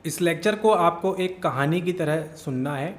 इस लेक्चर को आपको एक कहानी की तरह सुनना है।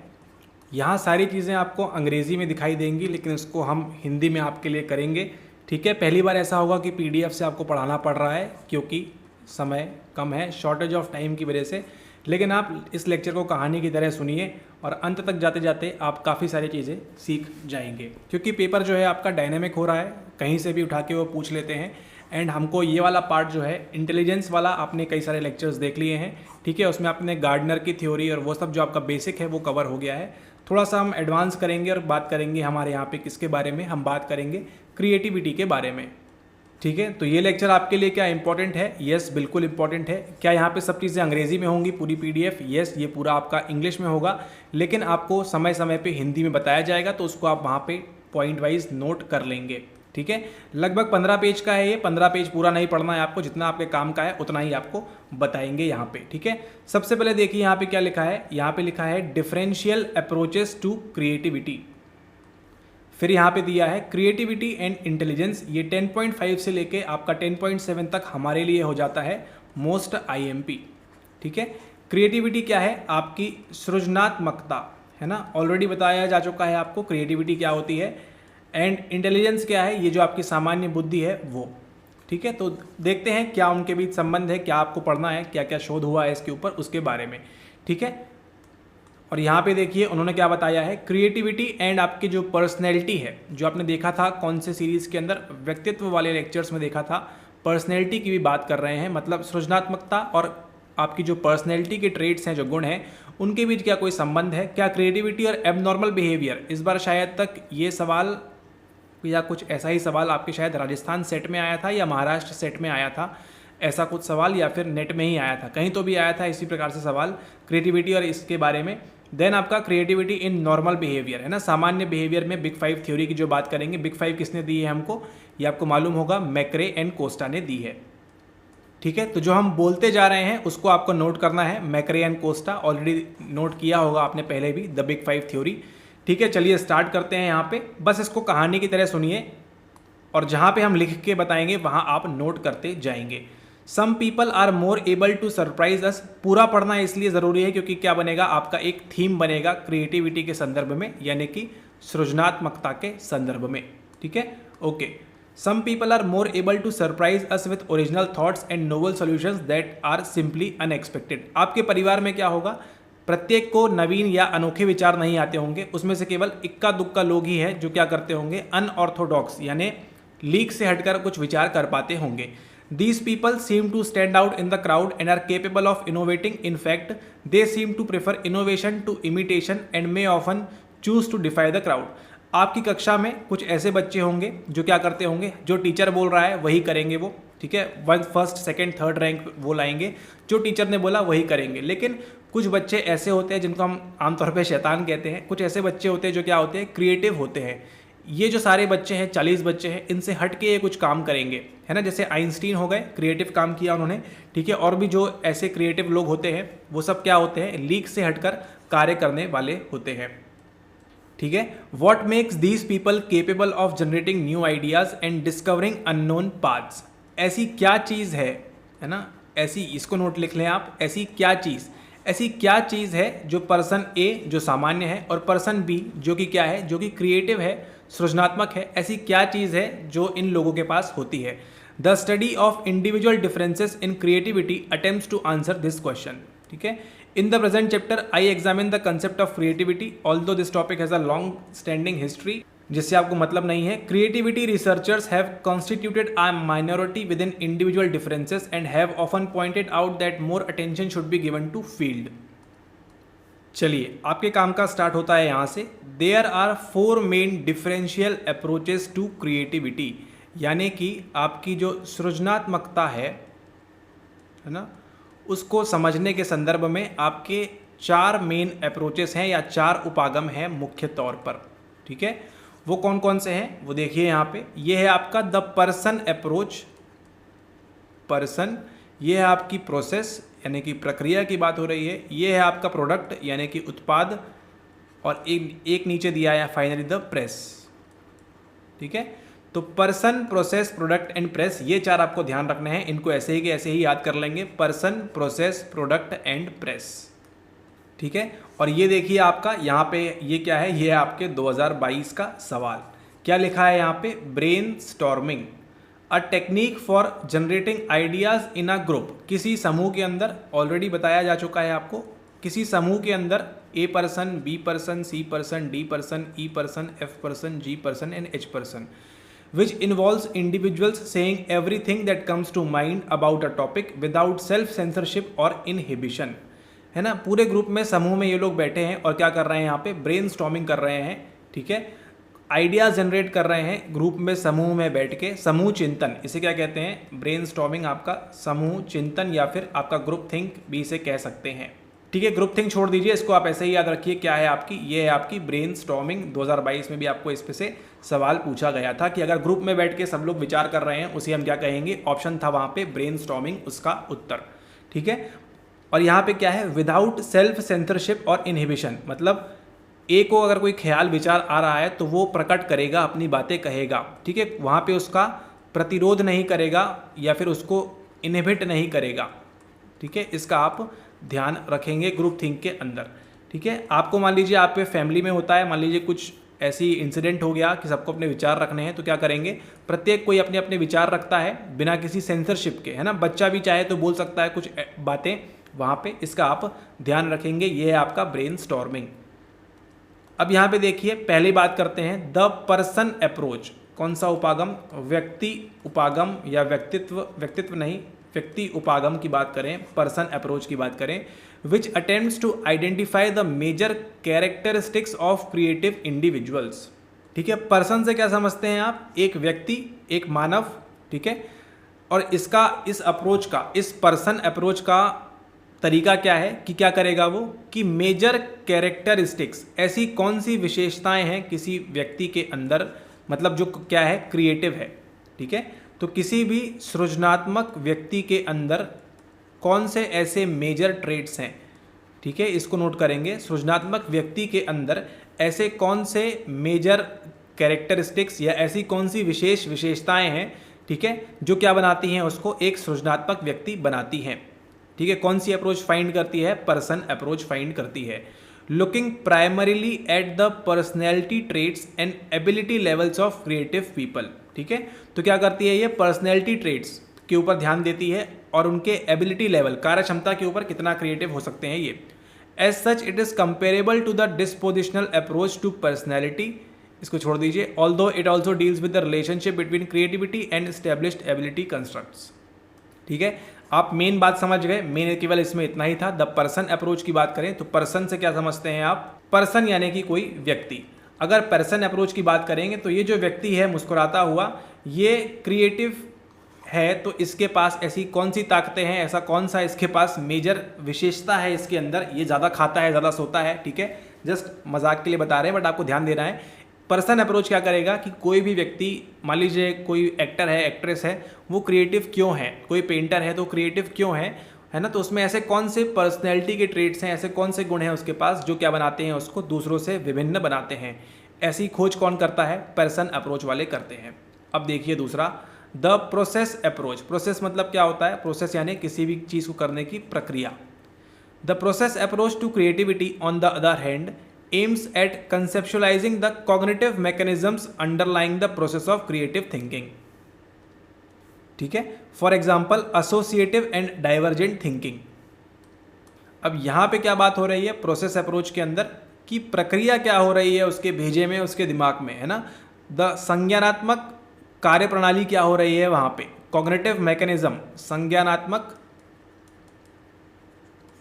यहाँ सारी चीज़ें आपको अंग्रेज़ी में दिखाई देंगी, लेकिन इसको हम हिंदी में आपके लिए करेंगे। ठीक है, पहली बार ऐसा होगा कि पीडीएफ से आपको पढ़ाना पड़ रहा है क्योंकि समय कम है, शॉर्टेज ऑफ टाइम की वजह से। लेकिन आप इस लेक्चर को कहानी की तरह सुनिए और अंत तक जाते जाते आप काफ़ी सारी चीज़ें सीख जाएंगे, क्योंकि पेपर जो है आपका डायनेमिक हो रहा है, कहीं से भी उठा के वो पूछ लेते हैं। एंड हमको ये वाला पार्ट जो है इंटेलिजेंस वाला, आपने कई सारे लेक्चर्स देख लिए हैं। ठीक है, उसमें आपने गार्डनर की थ्योरी और वो सब जो आपका बेसिक है वो कवर हो गया है। थोड़ा सा हम एडवांस करेंगे और बात करेंगे हमारे यहाँ पे किसके बारे में, हम बात करेंगे क्रिएटिविटी के बारे में। ठीक है, तो ये लेक्चर आपके लिए क्या इंपॉर्टेंट है? यस, बिल्कुल इंपॉर्टेंट है। क्या यहाँ पे सब चीज़ें अंग्रेजी में होंगी पूरी पीडीएफ? यस, ये पूरा आपका इंग्लिश में होगा, लेकिन आपको समय समय पे हिंदी में बताया जाएगा, तो उसको आप वहाँ पे पॉइंट वाइज नोट कर लेंगे। ठीक है, लगभग 15 पेज का है ये। 15 पेज पूरा नहीं पढ़ना है आपको, जितना आपके काम का है उतना ही आपको बताएंगे यहाँ पे। ठीक है, सबसे पहले देखिए यहाँ पे क्या लिखा है। यहाँ पे लिखा है डिफरेंशियल अप्रोचेस टू क्रिएटिविटी। फिर यहाँ पे दिया है क्रिएटिविटी एंड इंटेलिजेंस। ये 10.5 से लेके आपका 10.7 तक हमारे लिए हो जाता है मोस्ट आईएमपी। ठीक है, क्रिएटिविटी क्या है? आपकी सृजनात्मकता, है ना, ऑलरेडी बताया जा चुका है आपको क्रिएटिविटी क्या होती है। एंड इंटेलिजेंस क्या है? ये जो आपकी सामान्य बुद्धि है वो। ठीक है, तो देखते हैं क्या उनके बीच संबंध है, क्या आपको पढ़ना है, क्या क्या शोध हुआ है इसके ऊपर, उसके बारे में। ठीक है, और यहाँ पे देखिए उन्होंने क्या बताया है, क्रिएटिविटी एंड आपकी जो पर्सनैलिटी है, जो आपने देखा था कौन से सीरीज़ के अंदर, व्यक्तित्व वाले लेक्चर्स में देखा था, पर्सनैलिटी की भी बात कर रहे हैं। मतलब सृजनात्मकता और आपकी जो पर्सनैलिटी के ट्रेड्स हैं, जो गुण हैं, उनके बीच क्या कोई संबंध है? क्या क्रिएटिविटी और एबनॉर्मल बिहेवियर, इस बार शायद तक ये सवाल या कुछ ऐसा ही सवाल आपके शायद राजस्थान सेट में आया था या महाराष्ट्र सेट में आया था, ऐसा कुछ सवाल, या फिर नेट में ही आया था, कहीं तो भी आया था इसी प्रकार से सवाल क्रिएटिविटी और इसके बारे में। देन आपका क्रिएटिविटी इन नॉर्मल बिहेवियर, है ना, सामान्य बिहेवियर में बिग 5 थ्योरी की जो बात करेंगे। बिग 5 किसने दी है हमको, ये आपको मालूम होगा, मैक्रे एंड कोस्टा ने दी है। ठीक है, तो जो हम बोलते जा रहे हैं उसको आपको नोट करना है। मैक्रे एंड कोस्टा ऑलरेडी नोट किया होगा आपने पहले भी, द बिग 5 थ्योरी। ठीक है, चलिए स्टार्ट करते हैं यहाँ पे। बस इसको कहानी की तरह सुनिए और जहाँ पे हम लिख के बताएंगे वहाँ आप नोट करते जाएंगे। Some people are more able to surprise us. पूरा पढ़ना इसलिए ज़रूरी है क्योंकि क्या बनेगा, आपका एक थीम बनेगा क्रिएटिविटी के संदर्भ में, यानी कि सृजनात्मकता के संदर्भ में। ठीक है, okay. Some people are more able to surprise us with original thoughts and novel solutions that are simply unexpected. आपके परिवार में क्या होगा, प्रत्येक को नवीन या अनोखे विचार नहीं आते होंगे, उसमें से केवल इक्का दुक्का लोग ही हैं जो क्या करते होंगे, अनऑर्थोडॉक्स यानी लीक से हटकर कुछ विचार कर पाते होंगे। These people seem to stand out in the crowd and are capable of innovating. In fact, they seem to prefer innovation to imitation and may often choose to defy the crowd. आपकी कक्षा में कुछ ऐसे बच्चे होंगे जो क्या करते होंगे, जो टीचर बोल रहा है वही करेंगे वो। ठीक है, फर्स्ट सेकंड थर्ड रैंक वो लाएंगे, जो टीचर ने बोला वही करेंगे। लेकिन कुछ बच्चे ऐसे होते हैं जिनको हम आमतौर पे शैतान कहते हैं। कुछ ऐसे बच्चे होते हैं जो क्या होते हैं, क्रिएटिव होते हैं। ये जो सारे बच्चे हैं, 40 बच्चे हैं, इनसे हट के ये कुछ काम करेंगे, है ना। जैसे आइंस्टीन हो गए, क्रिएटिव काम किया उन्होंने। ठीक है, और भी जो ऐसे क्रिएटिव लोग होते हैं वो सब क्या होते हैं, लीक से हटकर कार्य करने वाले होते हैं। ठीक है, what makes these people capable of generating new ideas and discovering unknown paths. ऐसी क्या चीज़ है ना, ऐसी, इसको नोट लिख लें आप, ऐसी क्या चीज़ है जो पर्सन ए जो सामान्य है और पर्सन बी जो कि क्या है, जो कि क्रिएटिव है, सृजनात्मक है, ऐसी क्या चीज़ है जो इन लोगों के पास होती है। The study of individual differences in creativity attempts to answer this question. ठीक है, in the present chapter I examine the concept of creativity, although this topic has a long standing history, जिससे आपको मतलब नहीं है। Creativity researchers have constituted a minority within individual differences and have often pointed out that more attention should be given to field. चलिए, आपके काम का start होता है यहाँ से। There are 4 main differential approaches to creativity, यानी कि आपकी जो सृजनात्मकता है ना, उसको समझने के संदर्भ में आपके 4 मेन अप्रोचेस हैं या 4 उपागम हैं मुख्य तौर पर। ठीक है, वो कौन कौन से हैं वो देखिए यहाँ पे। ये है आपका द पर्सन अप्रोच, पर्सन, ये है आपकी प्रोसेस यानी कि प्रक्रिया की बात हो रही है। ये है आपका प्रोडक्ट यानी कि उत्पाद, और एक नीचे दिया है फाइनली द प्रेस। ठीक है, तो person, process, product and press, ये 4 आपको ध्यान रखने हैं। इनको ऐसे ही के ऐसे ही याद कर लेंगे, person, process, product and press. ठीक है, और ये देखिए आपका यहाँ पे ये क्या है, ये है आपके 2022 का सवाल। क्या लिखा है यहाँ पे, brain storming, a technique for generating ideas in a group. किसी समूह के अंदर, ऑलरेडी बताया जा चुका है आपको, किसी समूह के अंदर A person, B person, C person, D person, E person, F person, G person and H person, which involves individuals saying everything that comes to mind about a topic without self censorship or inhibition। है ना, पूरे group में, समूह में ये लोग बैठे हैं और क्या कर रहे हैं, यहाँ पे ब्रेन स्टॉर्मिंग कर रहे हैं। ठीक है, आइडियाज जनरेट कर रहे हैं ग्रुप में, समूह में बैठ के, समूह चिंतन, इसे क्या कहते हैं, ब्रेन स्टॉर्मिंग, आपका समूह चिंतन या फिर आपका ग्रुप थिंक भी इसे कह सकते हैं। ठीक है, ग्रुप थिंक छोड़ दीजिए, इसको आप ऐसे ही याद रखिए, क्या है आपकी, ये है आपकी ब्रेन स्टॉर्मिंग। 2022 में भी आपको इस पे से सवाल पूछा गया था कि अगर ग्रुप में बैठ के सब लोग विचार कर रहे हैं, उसे हम क्या कहेंगे, ऑप्शन था वहाँ पे ब्रेन स्टॉर्मिंग उसका उत्तर। ठीक है, और यहाँ पे क्या है, विदाउट सेल्फ सेंसरशिप और इनहिबिशन, मतलब ए को अगर कोई ख्याल विचार आ रहा है तो वो प्रकट करेगा, अपनी बातें कहेगा। ठीक है, वहाँ पे उसका प्रतिरोध नहीं करेगा या फिर उसको इनहिबिट नहीं करेगा। ठीक है, इसका आप ध्यान रखेंगे ग्रुप थिंक के अंदर। ठीक है, आपको मान लीजिए आप पे फैमिली में होता है, मान लीजिए कुछ ऐसी इंसिडेंट हो गया कि सबको अपने विचार रखने हैं, तो क्या करेंगे, प्रत्येक कोई अपने अपने विचार रखता है बिना किसी सेंसरशिप के, है ना। बच्चा भी चाहे तो बोल सकता है कुछ बातें वहाँ पे, इसका आप ध्यान रखेंगे। ये है आपका ब्रेन स्टॉर्मिंग। अब यहाँ पे देखिए, पहले बात करते हैं द पर्सन अप्रोच। कौन सा उपागम, व्यक्ति उपागम या व्यक्तित्व नहीं, व्यक्ति उपागम की बात करें, पर्सन अप्रोच की बात करें, which attempts to identify the major characteristics of creative individuals. ठीक है, पर्सन से क्या समझते हैं आप, एक व्यक्ति, एक मानव। ठीक है, और इसका, इस अप्रोच का, इस पर्सन अप्रोच का तरीका क्या है कि क्या करेगा वो, कि मेजर कैरेक्टरिस्टिक्स, ऐसी कौन सी विशेषताएं हैं किसी व्यक्ति के अंदर, मतलब जो क्या है, क्रिएटिव है। ठीक है, तो किसी भी सृजनात्मक व्यक्ति के अंदर कौन से ऐसे मेजर ट्रेट्स हैं। ठीक है, इसको नोट करेंगे, सृजनात्मक व्यक्ति के अंदर ऐसे कौन से मेजर कैरेक्टरिस्टिक्स या ऐसी कौन सी विशेष विशेषताएं हैं, ठीक है, जो क्या बनाती हैं उसको एक सृजनात्मक व्यक्ति बनाती हैं। ठीक है, कौन सी अप्रोच फाइंड करती है, पर्सन अप्रोच फाइंड करती है। Looking primarily at the personality traits and ability levels of creative people. ठीक है, तो क्या करती है ये, पर्सनैलिटी ट्रेट्स के ऊपर ध्यान देती है और उनके एबिलिटी लेवल, कार्य क्षमता के ऊपर कितना क्रिएटिव हो सकते हैं ये। As such it is comparable to the dispositional approach to personality, इसको छोड़ दीजिए, although it also deals with the relationship between creativity and established ability constructs. ठीक है, आप मेन बात समझ गए, मेन केवल इसमें इतना ही था। द पर्सन अप्रोच की बात करें तो पर्सन से क्या समझते हैं आप, पर्सन यानी कि कोई व्यक्ति। अगर पर्सन अप्रोच की बात करेंगे तो ये जो व्यक्ति है मुस्कुराता हुआ, ये क्रिएटिव है, तो इसके पास ऐसी कौन सी ताकतें हैं, ऐसा कौन सा इसके पास मेजर विशेषता है इसके अंदर, ये ज़्यादा खाता है, ज़्यादा सोता है। ठीक है, जस्ट मजाक के लिए बता रहे हैं, बट आपको ध्यान देना है। पर्सन अप्रोच क्या करेगा कि कोई भी व्यक्ति, मान लीजिए कोई एक्टर है, एक्ट्रेस है, वो क्रिएटिव क्यों है, कोई पेंटर है तो क्रिएटिव क्यों है ना, तो उसमें ऐसे कौन से पर्सनैलिटी के ट्रेट्स हैं, ऐसे कौन से गुण हैं उसके पास जो क्या बनाते हैं उसको दूसरों से विभिन्न बनाते हैं। ऐसी खोज कौन करता है, पर्सन अप्रोच वाले करते हैं। अब देखिए दूसरा, द प्रोसेस अप्रोच। प्रोसेस मतलब क्या होता है, प्रोसेस यानी किसी भी चीज़ को करने की प्रक्रिया। The process approach to creativity on the other hand aims at conceptualizing the cognitive mechanisms underlying the process of creative thinking। ठीक है, for example associative and divergent thinking। अब यहाँ पे क्या बात हो रही है प्रोसेस अप्रोच के अंदर, कि प्रक्रिया क्या हो रही है उसके भेजे में, उसके दिमाग में, है ना। द संज्ञानात्मक कार्य प्रणाली क्या हो रही है वहाँ पे, कॉग्निटिव मैकेनिज्म, संज्ञानात्मक,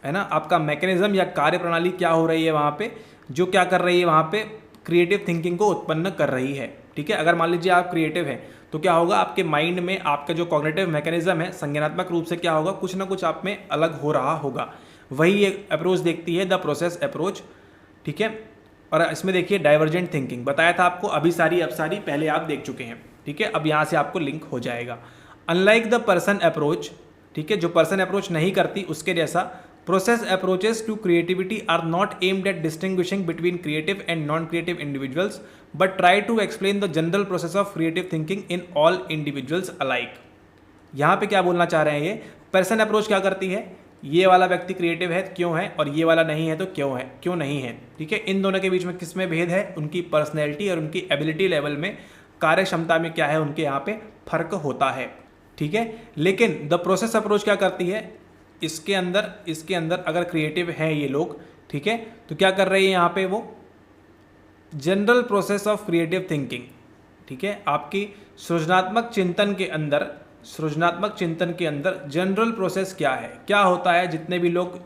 है ना, आपका मैकेनिज्म या कार्य प्रणाली क्या हो रही है वहाँ पे, जो क्या कर रही है वहाँ पे, क्रिएटिव थिंकिंग को उत्पन्न कर रही है। ठीक है, अगर मान लीजिए आप क्रिएटिव हैं तो क्या होगा, आपके माइंड में आपका जो कॉग्निटिव मैकेनिज्म है, संज्ञानात्मक रूप से क्या होगा, कुछ ना कुछ आप में अलग हो रहा होगा। वही ये अप्रोच देखती है, द प्रोसेस अप्रोच। ठीक है, और इसमें देखिए डाइवर्जेंट थिंकिंग बताया था आपको, अभी सारी अब सारी पहले आप देख चुके हैं। ठीक है, अब यहाँ से आपको लिंक हो जाएगा। अनलाइक द पर्सन अप्रोच, ठीक है, जो पर्सन अप्रोच नहीं करती उसके जैसा, Process approaches to creativity are not aimed at distinguishing between creative and non-creative individuals, but try to explain the general process of creative thinking in all individuals alike. यहाँ पे क्या बोलना चाह रहे हैं ये? पर्सन अप्रोच क्या करती है? ये वाला व्यक्ति क्रिएटिव है क्यों है, और ये वाला नहीं है तो क्यों है, क्यों नहीं है, ठीक है। इन दोनों के बीच में किस में भेद है? उनकी पर्सनैलिटी और उनकी एबिलिटी लेवल में, कार्य क्षमता में क्या है, उनके यहाँ पे फर्क होता है, ठीक है। लेकिन द प्रोसेस अप्रोच क्या करती है? इसके अंदर अगर क्रिएटिव हैं ये लोग, ठीक है, तो क्या कर रही है यहाँ पे वो? General process of creative thinking, ठीक है। आपकी सृजनात्मक चिंतन के अंदर जनरल प्रोसेस क्या है, क्या होता है, जितने भी लोग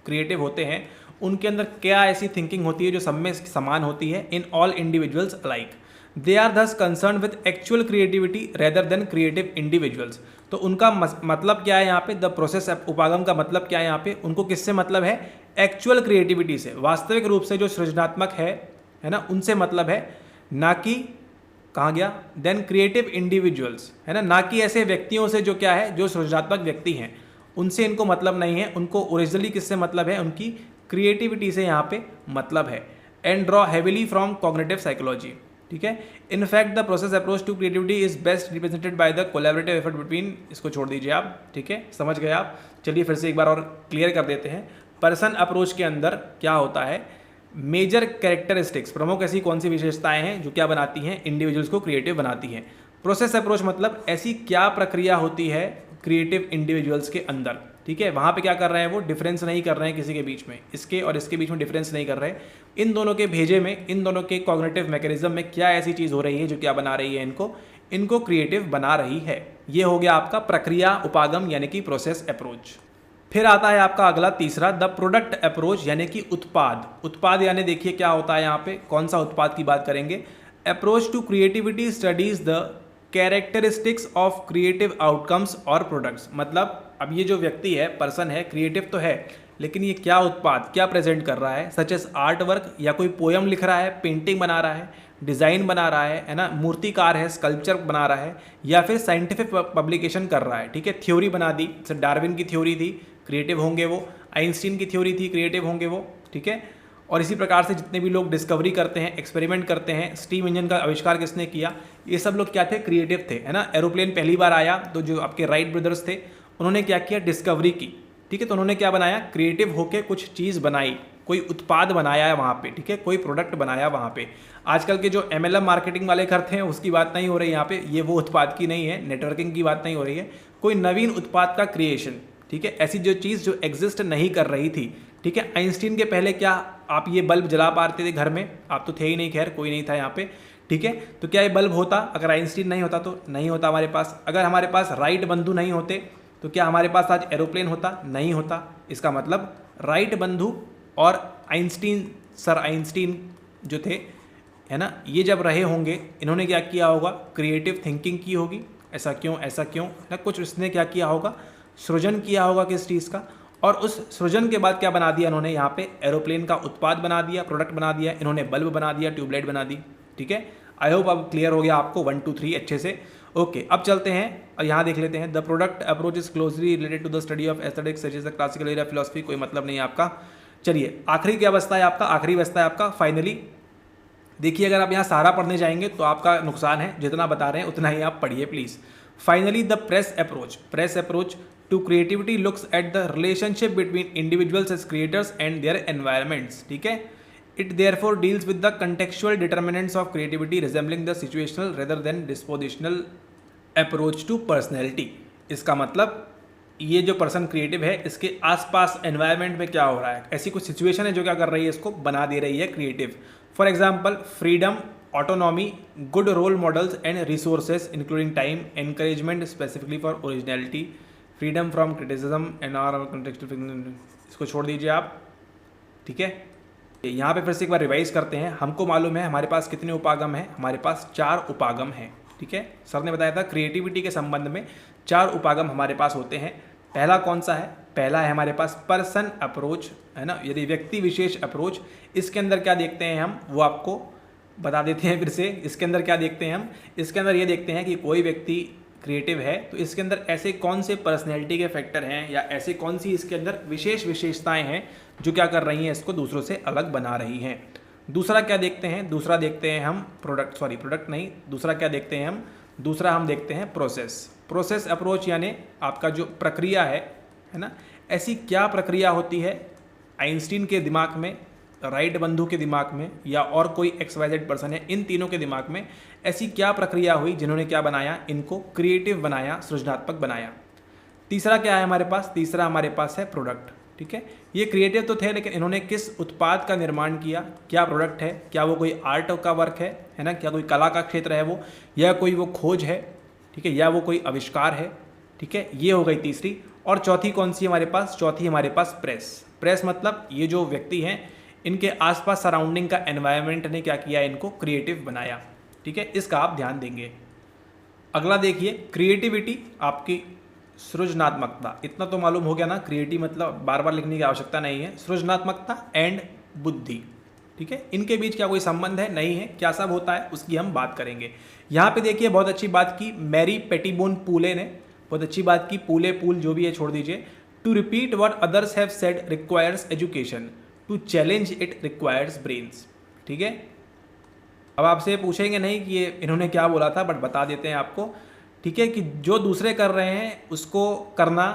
क्रिएटिव होते हैं उनके अंदर क्या ऐसी थिंकिंग होती है जो सब में समान होती है, in all individuals alike. They are thus concerned with actual creativity rather than creative individuals. तो उनका मतलब क्या है यहाँ पे? द प्रोसेस उपागम का मतलब क्या है यहाँ पे? उनको किससे मतलब है? एक्चुअल क्रिएटिविटी से, वास्तविक रूप से जो सृजनात्मक है ना, उनसे मतलब है, ना कि कहाँ गया, देन क्रिएटिव इंडिविजुअल्स, है ना कि ऐसे व्यक्तियों से जो क्या है, जो सृजनात्मक व्यक्ति हैं, उनसे इनको मतलब नहीं है। उनको ओरिजिनली किससे मतलब है? उनकी क्रिएटिविटी से यहाँ पे मतलब है। And draw heavily from cognitive psychology, ठीक है। In fact the process approach to creativity is best represented by the collaborative effort between, इसको छोड़ दीजिए आप, ठीक है, समझ गए आप। चलिए फिर से एक बार और क्लियर कर देते हैं। पर्सन अप्रोच के अंदर क्या होता है? मेजर कैरेक्टरिस्टिक्स, प्रमुख ऐसी कौन सी विशेषताएं हैं जो क्या बनाती हैं? इंडिविजुअल्स को क्रिएटिव बनाती हैं। प्रोसेस अप्रोच मतलब ऐसी क्या प्रक्रिया होती है क्रिएटिव इंडिविजुअल्स के अंदर, ठीक है। वहाँ पे क्या कर रहे हैं वो? डिफरेंस नहीं कर रहे हैं किसी के बीच में, इसके और इसके बीच में डिफरेंस नहीं कर रहे। इन दोनों के भेजे में, इन दोनों के कॉग्निटिव मैकेनिज्म में क्या ऐसी चीज़ हो रही है जो क्या बना रही है इनको क्रिएटिव बना रही है। ये हो गया आपका प्रक्रिया उपागम यानी कि प्रोसेस अप्रोच। फिर आता है आपका अगला तीसरा, द प्रोडक्ट अप्रोच यानी कि उत्पाद यानी देखिए क्या होता है यहाँ पे, कौन सा उत्पाद की बात करेंगे? Approach to creativity studies the characteristics of creative outcomes or products. मतलब अब ये जो व्यक्ति है, पर्सन है, क्रिएटिव तो है, लेकिन ये क्या उत्पाद क्या प्रेजेंट कर रहा है? सच एस आर्ट वर्क, या कोई पोयम लिख रहा है, पेंटिंग बना रहा है, डिज़ाइन बना रहा है ना, मूर्तिकार है, स्कल्पचर बना रहा है, या फिर साइंटिफिक पब्लिकेशन कर रहा है, ठीक है। थ्योरी बना दी, जैसे डार्विन की थ्योरी थी, क्रिएटिव होंगे वो। आइंस्टीन की थ्योरी थी, क्रिएटिव होंगे वो, ठीक है। और इसी प्रकार से जितने भी लोग डिस्कवरी करते हैं, एक्सपेरिमेंट करते हैं, स्टीम इंजन का आविष्कार किसने किया, ये सब लोग क्या थे? क्रिएटिव थे, है ना। एरोप्लेन पहली बार आया तो जो आपके राइट ब्रदर्स थे, उन्होंने क्या किया? डिस्कवरी की, ठीक है। तो उन्होंने क्या बनाया? क्रिएटिव होके कुछ चीज़ बनाई, कोई उत्पाद बनाया है वहाँ पे, ठीक है, कोई प्रोडक्ट बनाया वहाँ पे। आजकल के जो MLM मार्केटिंग वाले करते हैं उसकी बात नहीं हो रही यहाँ पे, ये वो उत्पाद की नहीं है, नेटवर्किंग की बात नहीं हो रही है, कोई नवीन उत्पाद का क्रिएशन, ठीक है। ऐसी जो चीज़ जो एग्जिस्ट नहीं कर रही थी, ठीक है। आइंस्टीन के पहले क्या आप ये बल्ब जला पाते थे घर में? आप तो थे ही नहीं, खैर कोई नहीं था यहाँ पे, ठीक है। तो क्या ये बल्ब होता अगर आइंस्टीन नहीं होता? तो नहीं होता हमारे पास। अगर हमारे पास राइट बंधु नहीं होते तो क्या हमारे पास आज एरोप्लेन होता? नहीं होता। इसका मतलब राइट बंधु और आइंस्टीन, सर आइंस्टीन जो थे, है ना, ये जब रहे होंगे, इन्होंने क्या किया होगा? क्रिएटिव थिंकिंग की होगी, ऐसा क्यों ना, कुछ उसने क्या किया होगा? सृजन किया होगा किस चीज़ का, और उस सृजन के बाद क्या बना दिया इन्होंने? यहाँ पे एरोप्लेन का उत्पाद बना दिया, प्रोडक्ट बना दिया, इन्होंने बल्ब बना दिया, ट्यूबलाइट बना दी, ठीक है। आई होप अब क्लियर हो गया आपको 1 2 3 अच्छे से। ओके, अब चलते हैं और यहाँ देख लेते हैं। The product approach is closely related to the study of aesthetics such as the classical area philosophy. कोई मतलब नहीं है आपका। चलिए आखिरी क्या बचता है आपका? आखिरी बचता है आपका फाइनली। देखिए अगर आप यहाँ सारा पढ़ने जाएंगे तो आपका नुकसान है, जितना बता रहे हैं उतना ही आप पढ़िए please. Finally the press approach to creativity looks at the relationship between individuals as creators and their environments, ठीक है। It therefore deals with the contextual determinants of creativity resembling the situational rather than dispositional approach to personality. इसका मतलब ये जो person creative है, इसके आसपास environment में क्या हो रहा है, ऐसी कुछ सिचुएशन है जो क्या कर रही है, इसको बना दे रही है creative. For example freedom, autonomy, good role models and resources including time, encouragement specifically for originality, freedom from criticism and are contextual. इसको छोड़ दीजिए आप, ठीक है। यहाँ पे फिर से एक बार रिवाइज करते हैं। हमको मालूम है हमारे पास कितने उपागम हैं, हमारे पास 4 उपागम हैं, ठीक है। सर ने बताया था क्रिएटिविटी के संबंध में 4 उपागम हमारे पास होते हैं। पहला कौन सा है? पहला है हमारे पास पर्सन अप्रोच, है ना, यदि व्यक्ति विशेष अप्रोच। इसके अंदर क्या देखते हैं हम, वो आपको बता देते हैं फिर से। इसके अंदर क्या देखते हैं हम? इसके अंदर ये देखते हैं कि कोई व्यक्ति क्रिएटिव है तो इसके अंदर ऐसे कौन से पर्सनैलिटी के फैक्टर हैं या ऐसे कौन सी इसके अंदर विशेष विशेषताएं हैं जो क्या कर रही हैं, इसको दूसरों से अलग बना रही हैं। दूसरा क्या देखते हैं, दूसरा देखते हैं हम दूसरा हम देखते हैं प्रोसेस अप्रोच, यानी आपका जो प्रक्रिया है ना, ऐसी क्या प्रक्रिया होती है आइंस्टीन के दिमाग में, राइट बंधु के दिमाग में या और कोई XYZ पर्सन है, इन तीनों के दिमाग में ऐसी क्या प्रक्रिया हुई जिन्होंने क्या बनाया, इनको क्रिएटिव बनाया, सृजनात्मक बनाया। तीसरा क्या है हमारे पास, तीसरा हमारे पास है प्रोडक्ट। ठीक है, ये क्रिएटिव तो थे लेकिन इन्होंने किस उत्पाद का निर्माण किया, क्या प्रोडक्ट है, क्या वो कोई आर्ट का वर्क है ना, क्या कोई कला का क्षेत्र है वो, या कोई वो खोज है, ठीक है, या वो कोई आविष्कार है। ठीक है, ये हो गई तीसरी। और चौथी कौन सी हमारे पास, चौथी हमारे पास प्रेस मतलब ये जो व्यक्ति हैं इनके आसपास सराउंडिंग का एनवायरनमेंट ने क्या किया, इनको क्रिएटिव बनाया। ठीक है, इसका आप ध्यान देंगे। अगला देखिए, क्रिएटिविटी आपकी सृजनात्मकता, इतना तो मालूम हो गया ना, क्रिएटिव मतलब बार बार लिखने की आवश्यकता नहीं है। सृजनात्मकता एंड बुद्धि, ठीक है, इनके बीच क्या कोई संबंध है, नहीं है, क्या सब होता है उसकी हम बात करेंगे। यहाँ पे देखिए बहुत अच्छी बात की मैरी पेटिबोन पूले ने, बहुत अच्छी बात की, पूल जो भी है छोड़ दीजिए। To repeat what others have said requires education, to challenge it requires brains. ठीक है, अब आपसे पूछेंगे नहीं कि ये इन्होंने क्या बोला था, बट बता देते हैं आपको। ठीक है, कि जो दूसरे कर रहे हैं उसको करना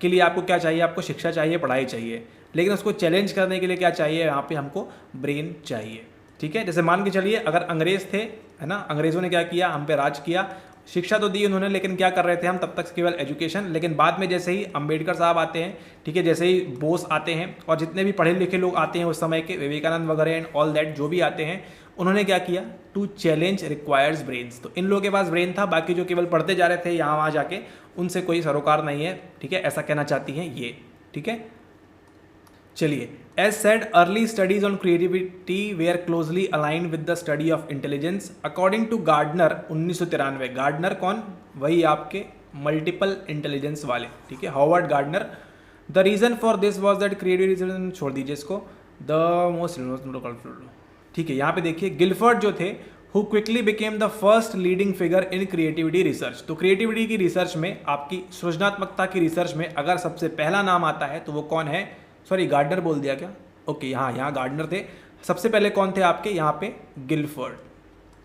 के लिए आपको क्या चाहिए, आपको शिक्षा चाहिए, पढ़ाई चाहिए, लेकिन उसको चैलेंज करने के लिए क्या चाहिए, यहाँ पे हमको ब्रेन चाहिए। ठीक है, जैसे मान के चलिए अगर अंग्रेज थे, है ना, अंग्रेज़ों ने क्या किया, हम पे राज किया, शिक्षा तो दी उन्होंने, लेकिन क्या कर रहे थे हम तब तक केवल एजुकेशन। लेकिन बाद में जैसे ही अंबेडकर साहब आते हैं, ठीक है, जैसे ही बोस आते हैं और जितने भी पढ़े लिखे लोग आते हैं उस समय के, विवेकानंद वगैरह एंड ऑल दैट जो भी आते हैं, उन्होंने क्या किया, टू चैलेंज रिक्वायर्स ब्रेन्स। तो इन लोगों के पास ब्रेन था, बाकी जो केवल पढ़ते जा रहे थे यहाँ वहाँ जाके, उनसे कोई सरोकार नहीं है। ठीक है, ऐसा कहना चाहती हैं ये। ठीक है, चलिए, as said early studies on creativity were closely align with the study of intelligence according to Gardner 1993। Gardner कौन, वही आपके मल्टीपल इंटेलिजेंस वाले। ठीक है, Howard Gardner. The reason for this was that creativity, छोड़ दीजिए इसको, द मोस्ट। ठीक है, यहाँ पे देखिए गिलफर्ड जो थे, who quickly became the first leading figure in creativity research. तो क्रिएटिविटी की रिसर्च में, आपकी सृजनात्मकता की रिसर्च में अगर सबसे पहला नाम आता है तो वो कौन है, सॉरी गार्डनर बोल दिया क्या, ओके, यहाँ गार्डनर थे। सबसे पहले कौन थे आपके यहाँ पे, गिलफर्ड।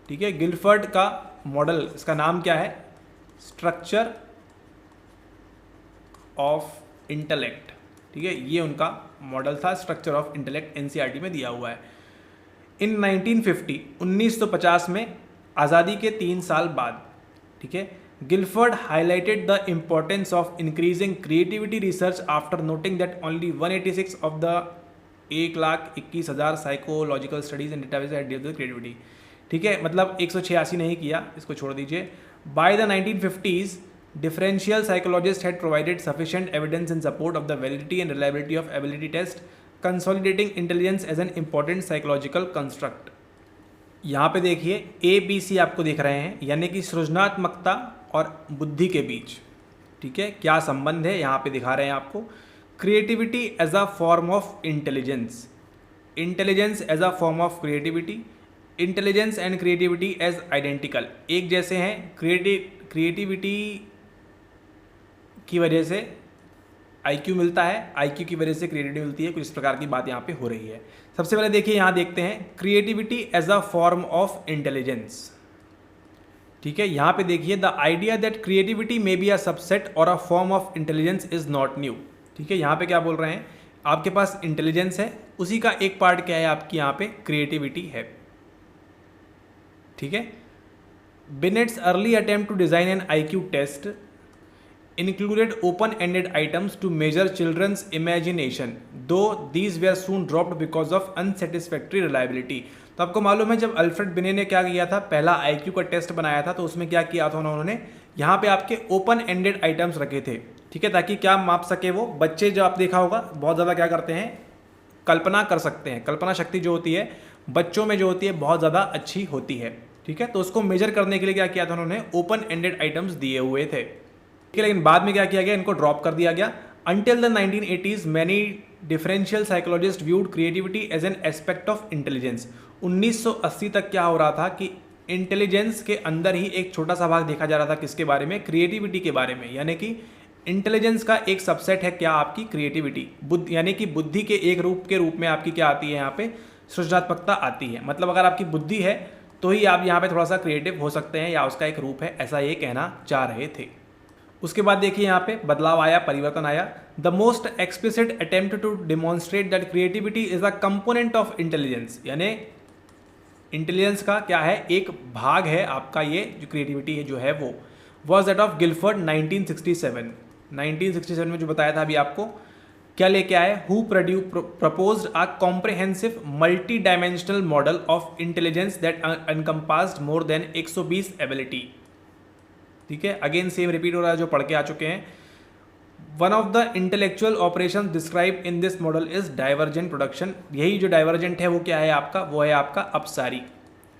ठीक है, गिलफर्ड का मॉडल, इसका नाम क्या है, स्ट्रक्चर ऑफ इंटेलेक्ट। ठीक है, ये उनका मॉडल था, स्ट्रक्चर ऑफ इंटेलेक्ट, एनसीईआरटी में दिया हुआ है। इन 1950, 1950 में, आज़ादी के 3 साल बाद, ठीक है, Gilford highlighted the importance of increasing creativity research after noting that only 186 of the 1,21,000 psychological studies and database had deal with creativity. ठीक है, मतलब 186 नहीं किया, इसको छोड़ दीजिए। By the 1950s differential psychologists had provided sufficient evidence in support of the validity and reliability of ability test, consolidating intelligence as an important psychological construct। यहाँ पे देखिए ABC आपको दिख रहे हैं, यानी कि सृजनात्मकता और बुद्धि के बीच, ठीक है, क्या संबंध है, यहाँ पे दिखा रहे हैं आपको। Creativity as a form of intelligence, intelligence as a form of creativity, intelligence and creativity as identical, एक जैसे हैं। क्रिएटिविटी की वजह से IQ मिलता है, IQ की वजह से क्रिएटिविटी मिलती है, कुछ इस प्रकार की बात यहाँ पे हो रही है। सबसे पहले देखिए, यहाँ देखते हैं creativity as a form of intelligence. ठीक है, यहाँ पे देखिए, the idea that creativity may be a subset और a form of intelligence is not new. ठीक है, यहाँ पे क्या बोल रहे हैं, आपके पास इंटेलिजेंस है, उसी का एक पार्ट क्या है, आपकी यहाँ पे क्रिएटिविटी है। ठीक है, Binet's early attempt to design an IQ test included open-ended items to measure children's imagination, though these were soon dropped because of unsatisfactory reliability। तो आपको मालूम है, जब अल्फ्रेड बिने ने क्या किया था, पहला IQ का टेस्ट बनाया था, तो उसमें क्या किया था उन्होंने, यहाँ पे आपके ओपन एंडेड आइटम्स रखे थे। ठीक है, ताकि क्या माप सके वो बच्चे, जो आप देखा होगा बहुत ज़्यादा क्या करते हैं, कल्पना कर सकते हैं, कल्पना शक्ति जो होती है बच्चों में जो होती है बहुत ज़्यादा अच्छी होती है। ठीक है, तो उसको मेजर करने के लिए क्या किया था उन्होंने, ओपन एंडेड आइटम्स दिए हुए थे। लेकिन बाद में क्या किया गया, इनको ड्रॉप कर दिया गया। Until the 1980s, many differential psychologists viewed creativity as an aspect of intelligence। 1980 तक क्या हो रहा था कि इंटेलिजेंस के अंदर ही एक छोटा सा भाग देखा जा रहा था, किसके बारे में, क्रिएटिविटी के बारे में। यानी कि इंटेलिजेंस का एक सबसेट है क्या, आपकी क्रिएटिविटी, यानी कि बुद्धि के एक रूप में आपकी क्या आती है, यहाँ पे सृजनात्मकता आती है। मतलब अगर आपकी बुद्धि है तो ही आप यहाँ पे थोड़ा सा क्रिएटिव हो सकते हैं, या उसका एक रूप है, ऐसा ये कहना चाह रहे थे। उसके बाद देखिए यहाँ पे बदलाव आया, परिवर्तन आया। The most explicit attempt to demonstrate that creativity is a component of intelligence, यानी इंटेलिजेंस का क्या है, एक भाग है आपका ये जो क्रिएटिविटी है जो है वो, वॉज दैट ऑफ गिलफर्ड 1967 में जो बताया था अभी आपको, क्या लेके आए, who proposed a comprehensive multidimensional model of intelligence that encompassed more than 120 ability. ठीक है, अगेन सेम रिपीट हो रहा है जो पढ़ के आ चुके हैं। One of the intellectual operation describe in this model is divergent production. यही जो डाइवर्जेंट है वो क्या है आपका, वो है आपका अपसारी,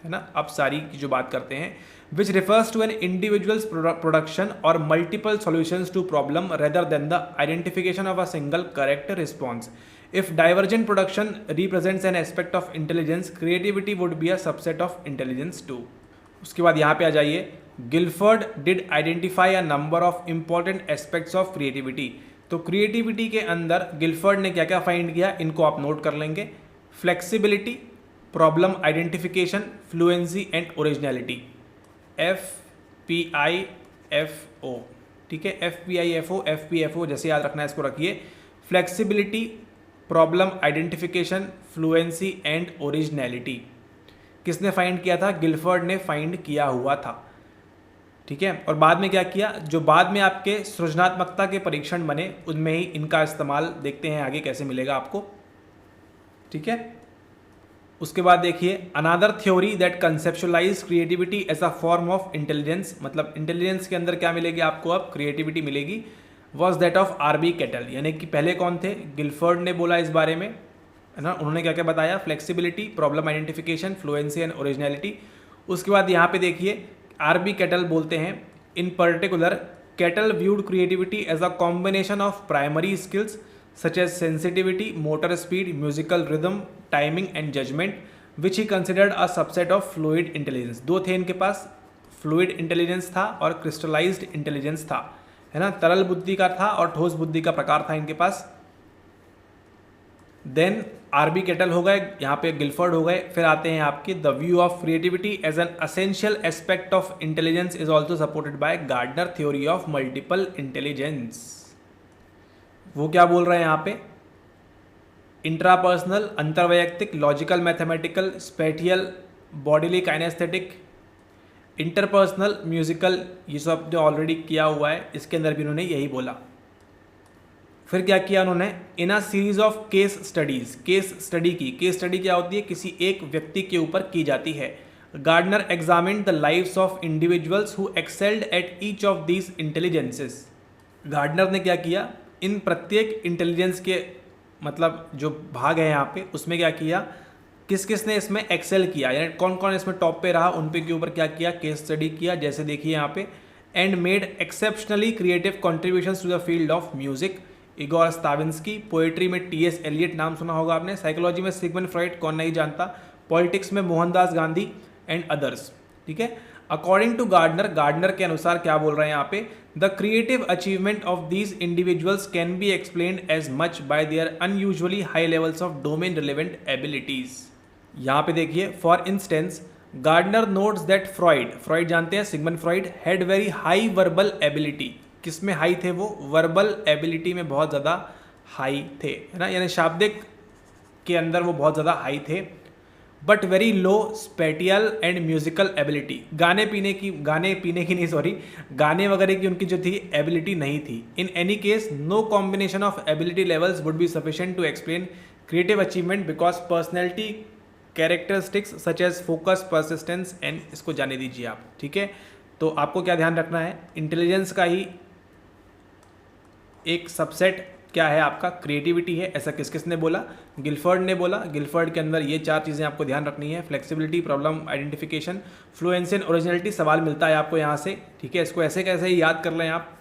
है ना, अपसारी की जो बात करते हैं, which refers to an individual's production और multiple solutions to problem rather than the identification of a single correct response. If divergent production represents an aspect of intelligence, creativity would be a subset of intelligence too. उसके बाद यहाँ पे आ जाइए, Guilford did identify a number of important aspects of creativity. तो creativity के अंदर Gilford ने क्या क्या फाइंड किया, इनको आप नोट कर लेंगे। Flexibility, problem identification, fluency and originality, FPIFO। ठीक है, FPIFO जैसे याद रखना है इसको रखिए। Flexibility, problem identification, fluency and originality किसने फाइंड किया था, गिलफर्ड ने फाइंड किया हुआ था। ठीक है, और बाद में क्या किया, जो बाद में आपके सृजनात्मकता के परीक्षण बने उनमें ही इनका इस्तेमाल देखते हैं आगे कैसे मिलेगा आपको। ठीक है, उसके बाद देखिए, another theory that conceptualize creativity as a form of intelligence, मतलब इंटेलिजेंस के अंदर क्या मिलेगी आपको, अब क्रिएटिविटी मिलेगी, was that of RB Cattell. यानी कि पहले कौन थे, गिलफर्ड ने बोला इस बारे में, है ना, उन्होंने क्या क्या बताया, flexibility, problem identification, fluency and originality. उसके बाद यहाँ पे देखिए RB केटल बोलते हैं, in particular Cattell viewed creativity as a combination of primary skills such as sensitivity, motor speed, musical rhythm, timing and judgment, which he considered a subset of fluid intelligence। दो थे इनके पास, fluid intelligence था और crystallized intelligence था, है ना, तरल बुद्धि का था और ठोस बुद्धि का प्रकार था इनके पास। देन RB केटल हो गए, यहाँ पे गिलफर्ड हो गए। फिर आते हैं आपके the view of creativity as an essential aspect of intelligence is also supported by Gardner theory of multiple intelligence. वो क्या बोल रहे हैं यहाँ पे, इंट्रापर्सनल, अंतर्वैयक्तिक, logical, mathematical, spatial, bodily, kinesthetic, interpersonal, musical, ये सब जो ऑलरेडी किया हुआ है इसके अंदर भी उन्होंने यही बोला। फिर क्या किया उन्होंने, in a series of case studies, case study की। केस स्टडी क्या होती है, किसी एक व्यक्ति के ऊपर की जाती है। Gardner examined the lives of individuals who excelled at each of these intelligences. Gardner ने क्या किया, इन प्रत्येक इंटेलिजेंस के मतलब जो भाग है यहाँ पे उसमें क्या किया, किस किस ने इसमें एक्सेल किया, यानी कौन कौन इसमें टॉप पे रहा, उन पे के ऊपर क्या किया, केस स्टडी किया। जैसे देखिए यहाँ पे, and made exceptionally creative contributions to the field of music, Igor Stravinsky. Poetry में T.S. एलियट नाम सुना होगा आपने। साइकोलॉजी में सिगमंड फ्रॉइड, कौन नहीं जानता। पॉलिटिक्स में मोहनदास गांधी एंड अदर्स। ठीक है, अकॉर्डिंग टू गार्डनर, गार्डनर के अनुसार क्या बोल रहे हैं यहाँ पे, the creative achievement of these individuals can be explained as much by their unusually high levels of domain relevant abilities. यहाँ पे देखिए, for instance Gardner notes that Freud जानते हैं, Sigmund Freud, had very high verbal ability. किसमें high थे वो, verbal ability में बहुत ज़्यादा हाई थे, है ना, यानी शाब्दिक के अंदर वो बहुत ज़्यादा हाई थे। But very low spatial and musical ability, गाने वगैरह की उनकी जो थी एबिलिटी नहीं थी। In any case no combination of ability levels would be sufficient to explain creative achievement because personality characteristics such as focus, persistence and, इसको जाने दीजिए आप। ठीक है, तो आपको क्या ध्यान रखना है, इंटेलिजेंस का ही एक सबसेट क्या है आपका, क्रिएटिविटी है। ऐसा किस किस ने बोला, गिलफर्ड ने बोला। गिलफर्ड के अंदर ये चार चीज़ें आपको ध्यान रखनी है, flexibility, problem identification, fluency and originality. सवाल मिलता है आपको यहाँ से, ठीक है, इसको ऐसे कैसे ही याद कर लें आप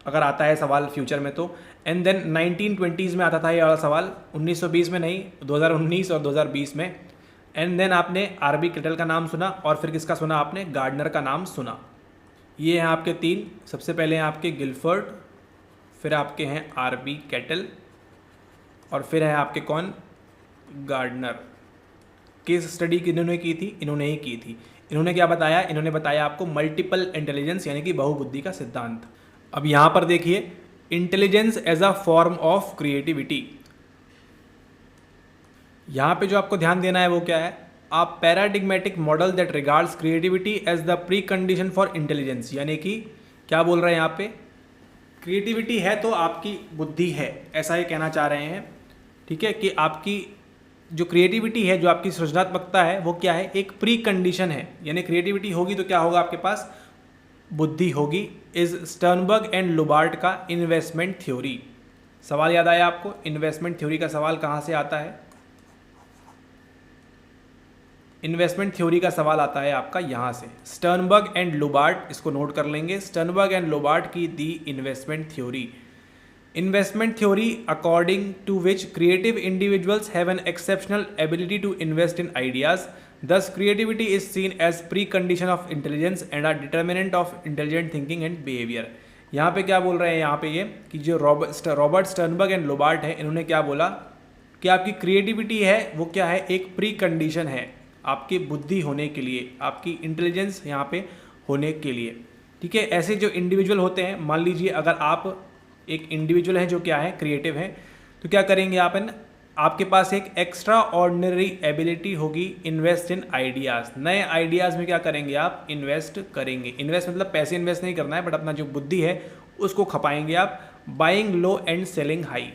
अगर आता है सवाल फ्यूचर में तो। एंड देन 1920s में आता था ये वाला सवाल, 1920 में नहीं, 2019 और 2020 में। एंड देन आपने आरबी केटल का नाम सुना और फिर किसका सुना आपने, गार्डनर का नाम सुना। ये हैं आपके तीन, सबसे पहले हैं आपके गिलफर्ड, फिर आपके हैं आरबी केटल और फिर है आपके कौन, गार्डनर। केस स्टडी किन्होंने की थी, इन्होंने ही की थी। इन्होंने क्या बताया, इन्होंने बताया आपको मल्टीपल इंटेलिजेंस यानी कि बहुबुद्धि का सिद्धांत। अब यहाँ पर देखिए, intelligence as a form of creativity, यहाँ पे जो आपको ध्यान देना है वो क्या है, आप paradigmatic model that regards creativity as the precondition for intelligence, यानी कि क्या बोल रहे हैं यहाँ पे, क्रिएटिविटी है तो आपकी बुद्धि है, ऐसा ही कहना चाह रहे हैं। ठीक है, कि आपकी जो क्रिएटिविटी है, जो आपकी सृजनात्मकता है वो क्या है, एक प्री कंडीशन है, यानी क्रिएटिविटी होगी तो क्या होगा, आपके पास बुद्धि होगी। इज स्टर्नबर्ग एंड लुबार्ट का इन्वेस्टमेंट थ्योरी। सवाल याद आया आपको, इन्वेस्टमेंट थ्योरी का सवाल कहाँ से आता है, इन्वेस्टमेंट थ्योरी का सवाल आता है आपका यहाँ से, स्टर्नबर्ग एंड लुबार्ट, इसको नोट कर लेंगे, स्टर्नबर्ग एंड लुबार्ट की the investment theory. Investment theory according to which creative individuals have an exceptional ability to invest in ideas, thus creativity is seen as precondition of intelligence and a determinant of intelligent thinking and behavior। यहाँ पे क्या बोल रहे हैं, यहाँ पे ये कि जो रॉबर्ट स्टर्नबर्ग एंड लोबार्ट है, इन्होंने क्या बोला कि आपकी क्रिएटिविटी है वो क्या है, एक प्री कंडीशन है आपकी बुद्धि होने के लिए, आपकी इंटेलिजेंस यहाँ पे होने के लिए। ठीक है, ऐसे जो इंडिविजुअल होते हैं, मान लीजिए अगर आप एक इंडिविजुअल हैं जो क्या है, क्रिएटिव है, तो क्या करेंगे आप, आपके पास एक एक्स्ट्रा ऑर्डिनरी एबिलिटी होगी इन्वेस्ट इन आइडियाज़, नए आइडियाज़ में क्या करेंगे आप, इन्वेस्ट करेंगे। इन्वेस्ट मतलब पैसे इन्वेस्ट नहीं करना है, बट अपना जो बुद्धि है उसको खपाएंगे आप, buying low and selling high.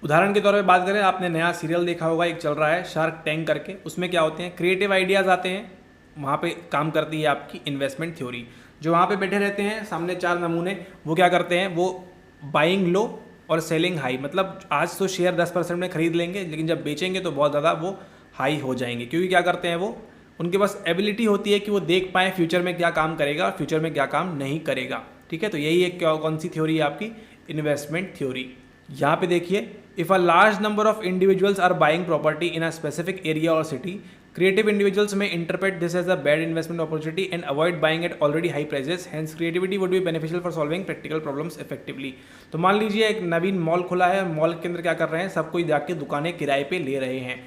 उदाहरण के तौर पे बात करें, आपने नया सीरियल देखा होगा, एक चल रहा है शार्क टैंक करके, उसमें क्या होते हैं, क्रिएटिव आइडियाज़ आते हैं, वहाँ पे काम करती है आपकी इन्वेस्टमेंट थ्योरी। जो वहाँ पे बैठे रहते हैं सामने चार नमूने, वो क्या करते हैं, वो बाइंग लो और सेलिंग हाई, मतलब आज तो शेयर 10% में खरीद लेंगे, लेकिन जब बेचेंगे तो बहुत ज़्यादा वो हाई हो जाएंगे, क्योंकि क्या करते हैं वो, उनके पास एबिलिटी होती है कि वो देख पाएँ फ्यूचर में क्या काम करेगा और फ्यूचर में क्या काम नहीं करेगा। ठीक है, तो यही एक कौन सी थ्योरी है आपकी, इन्वेस्टमेंट थ्योरी। यहाँ पे देखिए, if a large number of individuals are buying property in a specific area or city, creative individuals may interpret this as a bad investment opportunity and avoid buying at already high prices, hence creativity would be beneficial for solving practical problems effectively। तो मान लीजिए एक नवीन mall खुला है, mall के अंदर क्या कर रहे हैं, सब कोई जाके दुकानें किराए पे ले रहे हैं।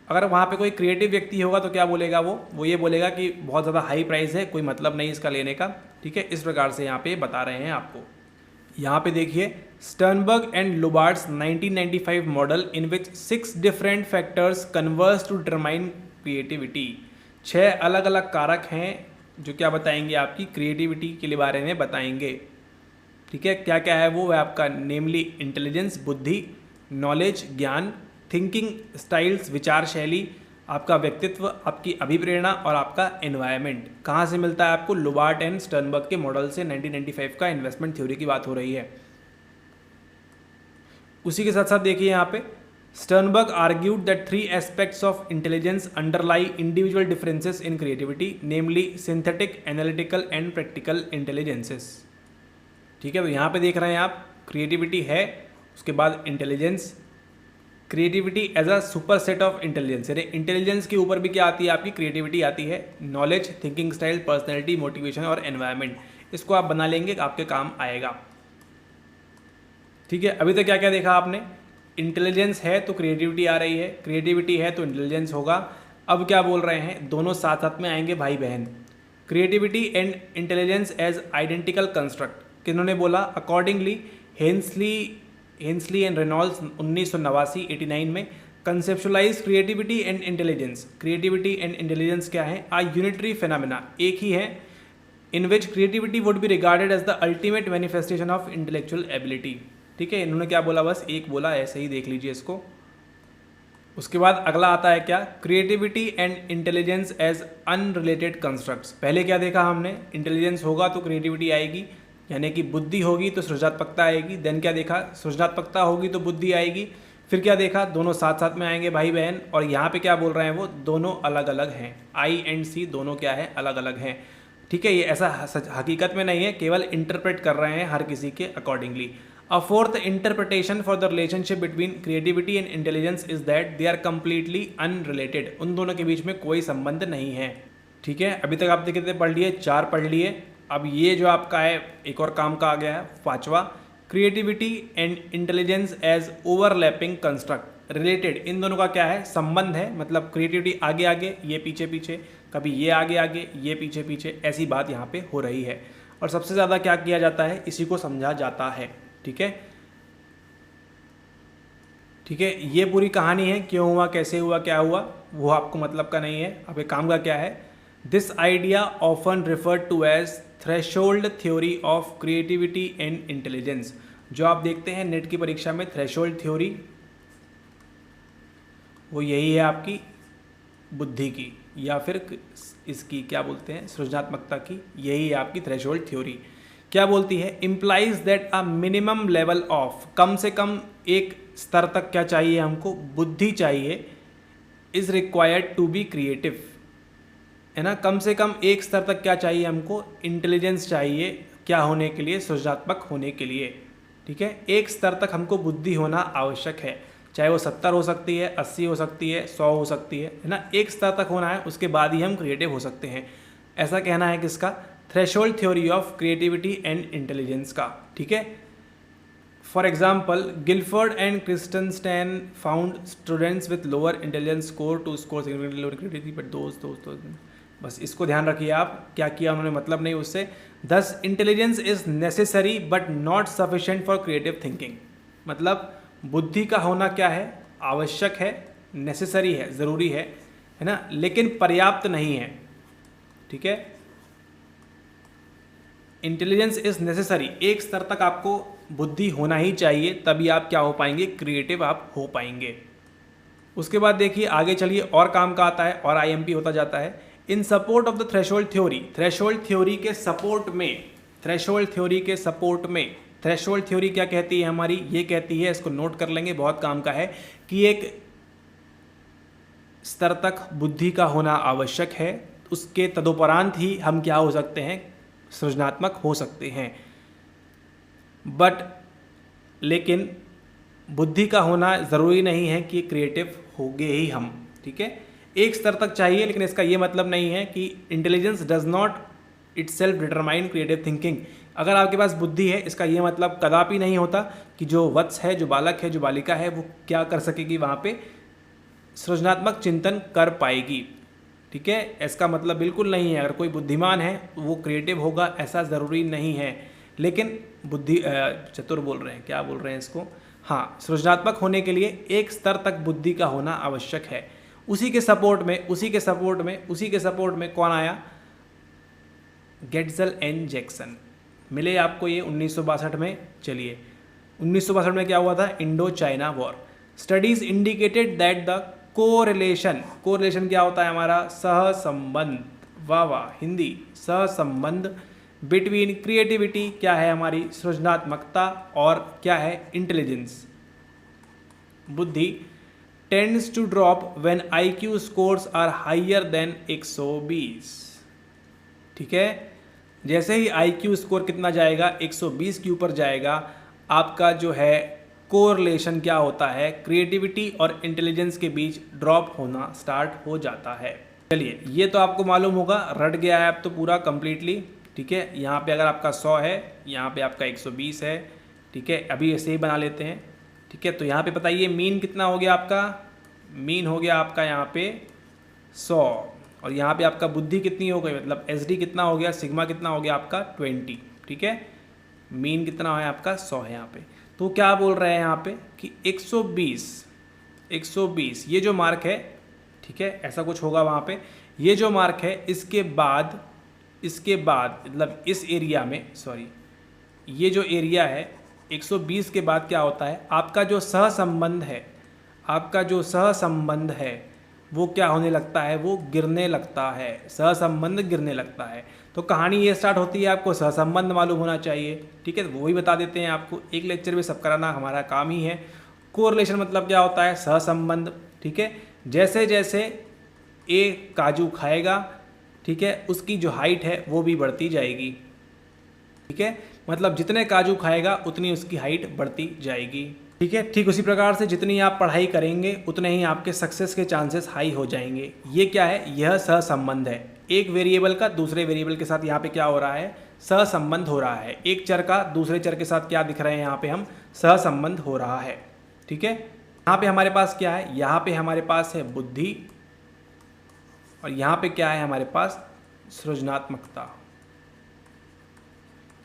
अगर वहाँ पे कोई क्रिएटिव व्यक्ति होगा तो क्या बोलेगा, वो ये बोलेगा कि बहुत ज़्यादा हाई प्राइस है, कोई मतलब नहीं इसका लेने का। ठीक है, इस प्रकार से यहाँ पे बता रहे हैं आपको। यहाँ पे देखिए, Sternberg and Lubart's 1995 model in which 6 different factors converge to determine creativity. 6 अलग अलग कारक हैं जो क्या बताएंगे, आपकी क्रिएटिविटी के लिए बारे में बताएंगे। ठीक है, क्या क्या है वो है आपका, नेमली इंटेलिजेंस बुद्धि, नॉलेज ज्ञान, थिंकिंग स्टाइल्स विचार शैली, आपका व्यक्तित्व, आपकी अभिप्रेरणा और आपका एनवायरनमेंट। कहाँ से मिलता है आपको, लुबार्ट एंड स्टर्नबर्ग के मॉडल से 1995 का इन्वेस्टमेंट थ्योरी की बात हो रही है। उसी के साथ साथ देखिए यहाँ पे, Sternberg argued that 3 aspects of intelligence underlie individual differences in creativity, namely synthetic, analytical and practical intelligences। ठीक है, तो यहाँ पे देख रहे हैं आप, क्रिएटिविटी है, उसके बाद intelligence, creativity as a superset of intelligence, यानी इंटेलिजेंस के ऊपर भी क्या आती है आपकी, क्रिएटिविटी आती है, knowledge, thinking style, personality, motivation और एनवायरनमेंट। इसको आप बना लेंगे, आपके काम आएगा। ठीक है, अभी तक क्या क्या देखा आपने, इंटेलिजेंस है तो क्रिएटिविटी आ रही है, क्रिएटिविटी है तो इंटेलिजेंस होगा। अब क्या बोल रहे हैं, दोनों साथ साथ में आएंगे भाई बहन। Creativity and intelligence as identical construct, किन्होंने बोला, अकॉर्डिंगली हेंसली एंड रेनॉल्ड्स 1989 में conceptualize creativity and intelligence. Creativity and intelligence क्या है, आ यूनिटरी फिनोमेना, एक ही है, in which creativity would be regarded as the ultimate manifestation of intellectual ability. ठीक है, इन्होंने क्या बोला, बस एक बोला, ऐसे ही देख लीजिए इसको। उसके बाद अगला आता है क्या, creativity and intelligence as unrelated constructs. पहले क्या देखा हमने, इंटेलिजेंस होगा तो क्रिएटिविटी आएगी, यानी कि बुद्धि होगी तो सृजनात्मकता आएगी। देन क्या देखा, सृजनात्मकता होगी तो बुद्धि आएगी। फिर क्या देखा, दोनों साथ साथ में आएंगे भाई बहन। और यहाँ पे क्या बोल रहे हैं, वो दोनों अलग अलग हैं, आई एंड सी दोनों क्या है, अलग अलग हैं। ठीक है, ये ऐसा हकीकत में नहीं है, केवल इंटरप्रेट कर रहे हैं हर किसी के accordingly. A fourth interpretation for the relationship between creativity and intelligence is that they are completely unrelated. उन दोनों के बीच में कोई संबंध नहीं है। ठीक है, अभी तक आपने कितने पढ़ लिए? 4 पढ़ लिए। अब ये जो आपका है एक और काम का आ गया है 5वां, creativity and intelligence as overlapping construct related. इन दोनों का क्या है? संबंध है। मतलब क्रिएटिविटी आगे आगे, ये पीछे पीछे, कभी ये आगे आगे, ये पीछे पीछे, ऐसी बात यहाँ पे हो रही है। और सबसे ज़्यादा क्या किया जाता है? इसी को समझा जाता है। ठीक है, ठीक है, ये पूरी कहानी है। क्यों हुआ, कैसे हुआ, क्या हुआ, वो आपको मतलब का नहीं है। अब एक काम का क्या है, this idea often referred to as threshold theory of creativity and intelligence. जो आप देखते हैं नेट की परीक्षा में थ्रेशोल्ड थ्योरी, वो यही है आपकी बुद्धि की, या फिर इसकी क्या बोलते हैं, सृजनात्मकता की। यही है आपकी थ्रेशोल्ड थ्योरी। क्या बोलती है? Implies that a minimum level of, कम से कम एक स्तर तक क्या चाहिए हमको? बुद्धि चाहिए। Is required to be creative, है ना। कम से कम एक स्तर तक क्या चाहिए हमको? इंटेलिजेंस चाहिए। क्या होने के लिए? सृजनात्मक होने के लिए। ठीक है, एक स्तर तक हमको बुद्धि होना आवश्यक है। चाहे वो 70 हो सकती है, 80 हो सकती है, 100 हो सकती है ना। एक स्तर तक होना है, उसके बाद ही हम क्रिएटिव हो सकते हैं। ऐसा कहना है किसका? Threshold theory of creativity and intelligence का। ठीक है, for example Guilford and Christensen found students with lower intelligence score to score significantly lower creativity, but दोस्त बस इसको ध्यान रखिए आप। क्या किया उन्होंने, मतलब नहीं उससे। दस intelligence is necessary but not sufficient for creative thinking. मतलब बुद्धि का होना क्या है? आवश्यक है, नेसेसरी है, ज़रूरी है ना, लेकिन पर्याप्त नहीं है। ठीक है, इंटेलिजेंस इज नेसेसरी, एक स्तर तक आपको बुद्धि होना ही चाहिए, तभी आप क्या हो पाएंगे? क्रिएटिव आप हो पाएंगे। उसके बाद देखिए आगे चलिए, और काम का आता है और आईएमपी होता जाता है। इन support of the threshold theory, threshold theory के सपोर्ट में, थ्रेशोल्ड थ्योरी के सपोर्ट में, थ्रेशोल्ड थ्योरी क्या कहती है हमारी? ये कहती है, इसको नोट कर लेंगे, बहुत काम का है, कि एक स्तर तक बुद्धि का होना आवश्यक है, उसके तदुपरांत ही हम क्या हो सकते हैं? सृजनात्मक हो सकते हैं। बट लेकिन बुद्धि का होना ज़रूरी नहीं है कि क्रिएटिव होंगे ही हम। ठीक है, एक स्तर तक चाहिए, लेकिन इसका ये मतलब नहीं है कि intelligence does not it self determine creative thinking. अगर आपके पास बुद्धि है, इसका ये मतलब कदापि नहीं होता कि जो वत्स है, जो बालक है, जो बालिका है, वो क्या कर सकेगी? वहाँ पे सृजनात्मक चिंतन कर पाएगी। ठीक है, इसका मतलब बिल्कुल नहीं है अगर कोई बुद्धिमान है वो क्रिएटिव होगा, ऐसा ज़रूरी नहीं है। लेकिन बुद्धि चतुर बोल रहे हैं, क्या बोल रहे हैं इसको? हाँ, सृजनात्मक होने के लिए एक स्तर तक बुद्धि का होना आवश्यक है। उसी के सपोर्ट में कौन आया? गेट्सल एंड जैक्सन मिले आपको ये 1962 में। चलिए 1962 में क्या हुआ था? Indo China war. Studies indicated that the correlation, correlation क्या होता है हमारा? सहसंबंध। वाह वाह, हिंदी, सहसंबंध बिटवीन क्रिएटिविटी क्या है हमारी? सृजनात्मकता, और क्या है? इंटेलिजेंस, बुद्धि, tends to drop when IQ scores are higher than 120। ठीक है, जैसे ही IQ स्कोर कितना जाएगा? 120 के ऊपर जाएगा, आपका जो है कोरिलेशन क्या होता है? क्रिएटिविटी और इंटेलिजेंस के बीच ड्रॉप होना स्टार्ट हो जाता है। चलिए, ये तो आपको मालूम होगा, रट गया है अब तो पूरा कंप्लीटली। ठीक है, यहाँ पे अगर आपका 100 है, यहाँ पे आपका 120 है। ठीक है, अभी ऐसे ही बना लेते हैं। ठीक है, तो यहाँ पे बताइए मीन कितना हो गया आपका? मीन हो गया आपका यहाँ पे 100, और यहाँ पे आपका बुद्धि कितनी हो गई? मतलब SD कितना हो गया? सिग्मा कितना हो गया आपका? 20। ठीक है, मीन कितना है आपका? 100 है यहाँ पे। तो क्या बोल रहे हैं यहाँ पे कि 120 ये जो मार्क है, ठीक है, ऐसा कुछ होगा वहाँ पे। ये जो मार्क है, इसके बाद मतलब इस एरिया में, सॉरी, ये जो एरिया है 120 के बाद क्या होता है? आपका जो सहसंबंध है वो क्या होने लगता है? वो गिरने लगता है, सहसंबंध गिरने लगता है। तो कहानी ये स्टार्ट होती है, आपको सहसंबंध मालूम होना चाहिए। ठीक है, वो ही बता देते हैं आपको, एक लेक्चर में सब कराना हमारा काम ही है। कोरिलेशन मतलब क्या होता है? सहसंबंध। ठीक है, जैसे जैसे A काजू खाएगा, ठीक है, उसकी जो हाइट है वो भी बढ़ती जाएगी। ठीक है, मतलब जितने काजू खाएगा उतनी उसकी हाइट बढ़ती जाएगी। ठीक है, ठीक उसी प्रकार से जितनी आप पढ़ाई करेंगे उतने ही आपके सक्सेस के चांसेस हाई हो जाएंगे। ये क्या है, यह सहसंबंध है। एक वेरिएबल का दूसरे वेरिएबल के साथ यहाँ पे क्या हो रहा है, सहसंबंध हो रहा है। एक चर का दूसरे चर के साथ क्या दिख रहे हैं, यहाँ पे हम सहसंबंध हो रहा है। ठीक है, यहाँ पे हमारे पास क्या है, यहाँ पे हमारे पास है बुद्धि, और यहाँ पे क्या है हमारे पास, सृजनात्मकता।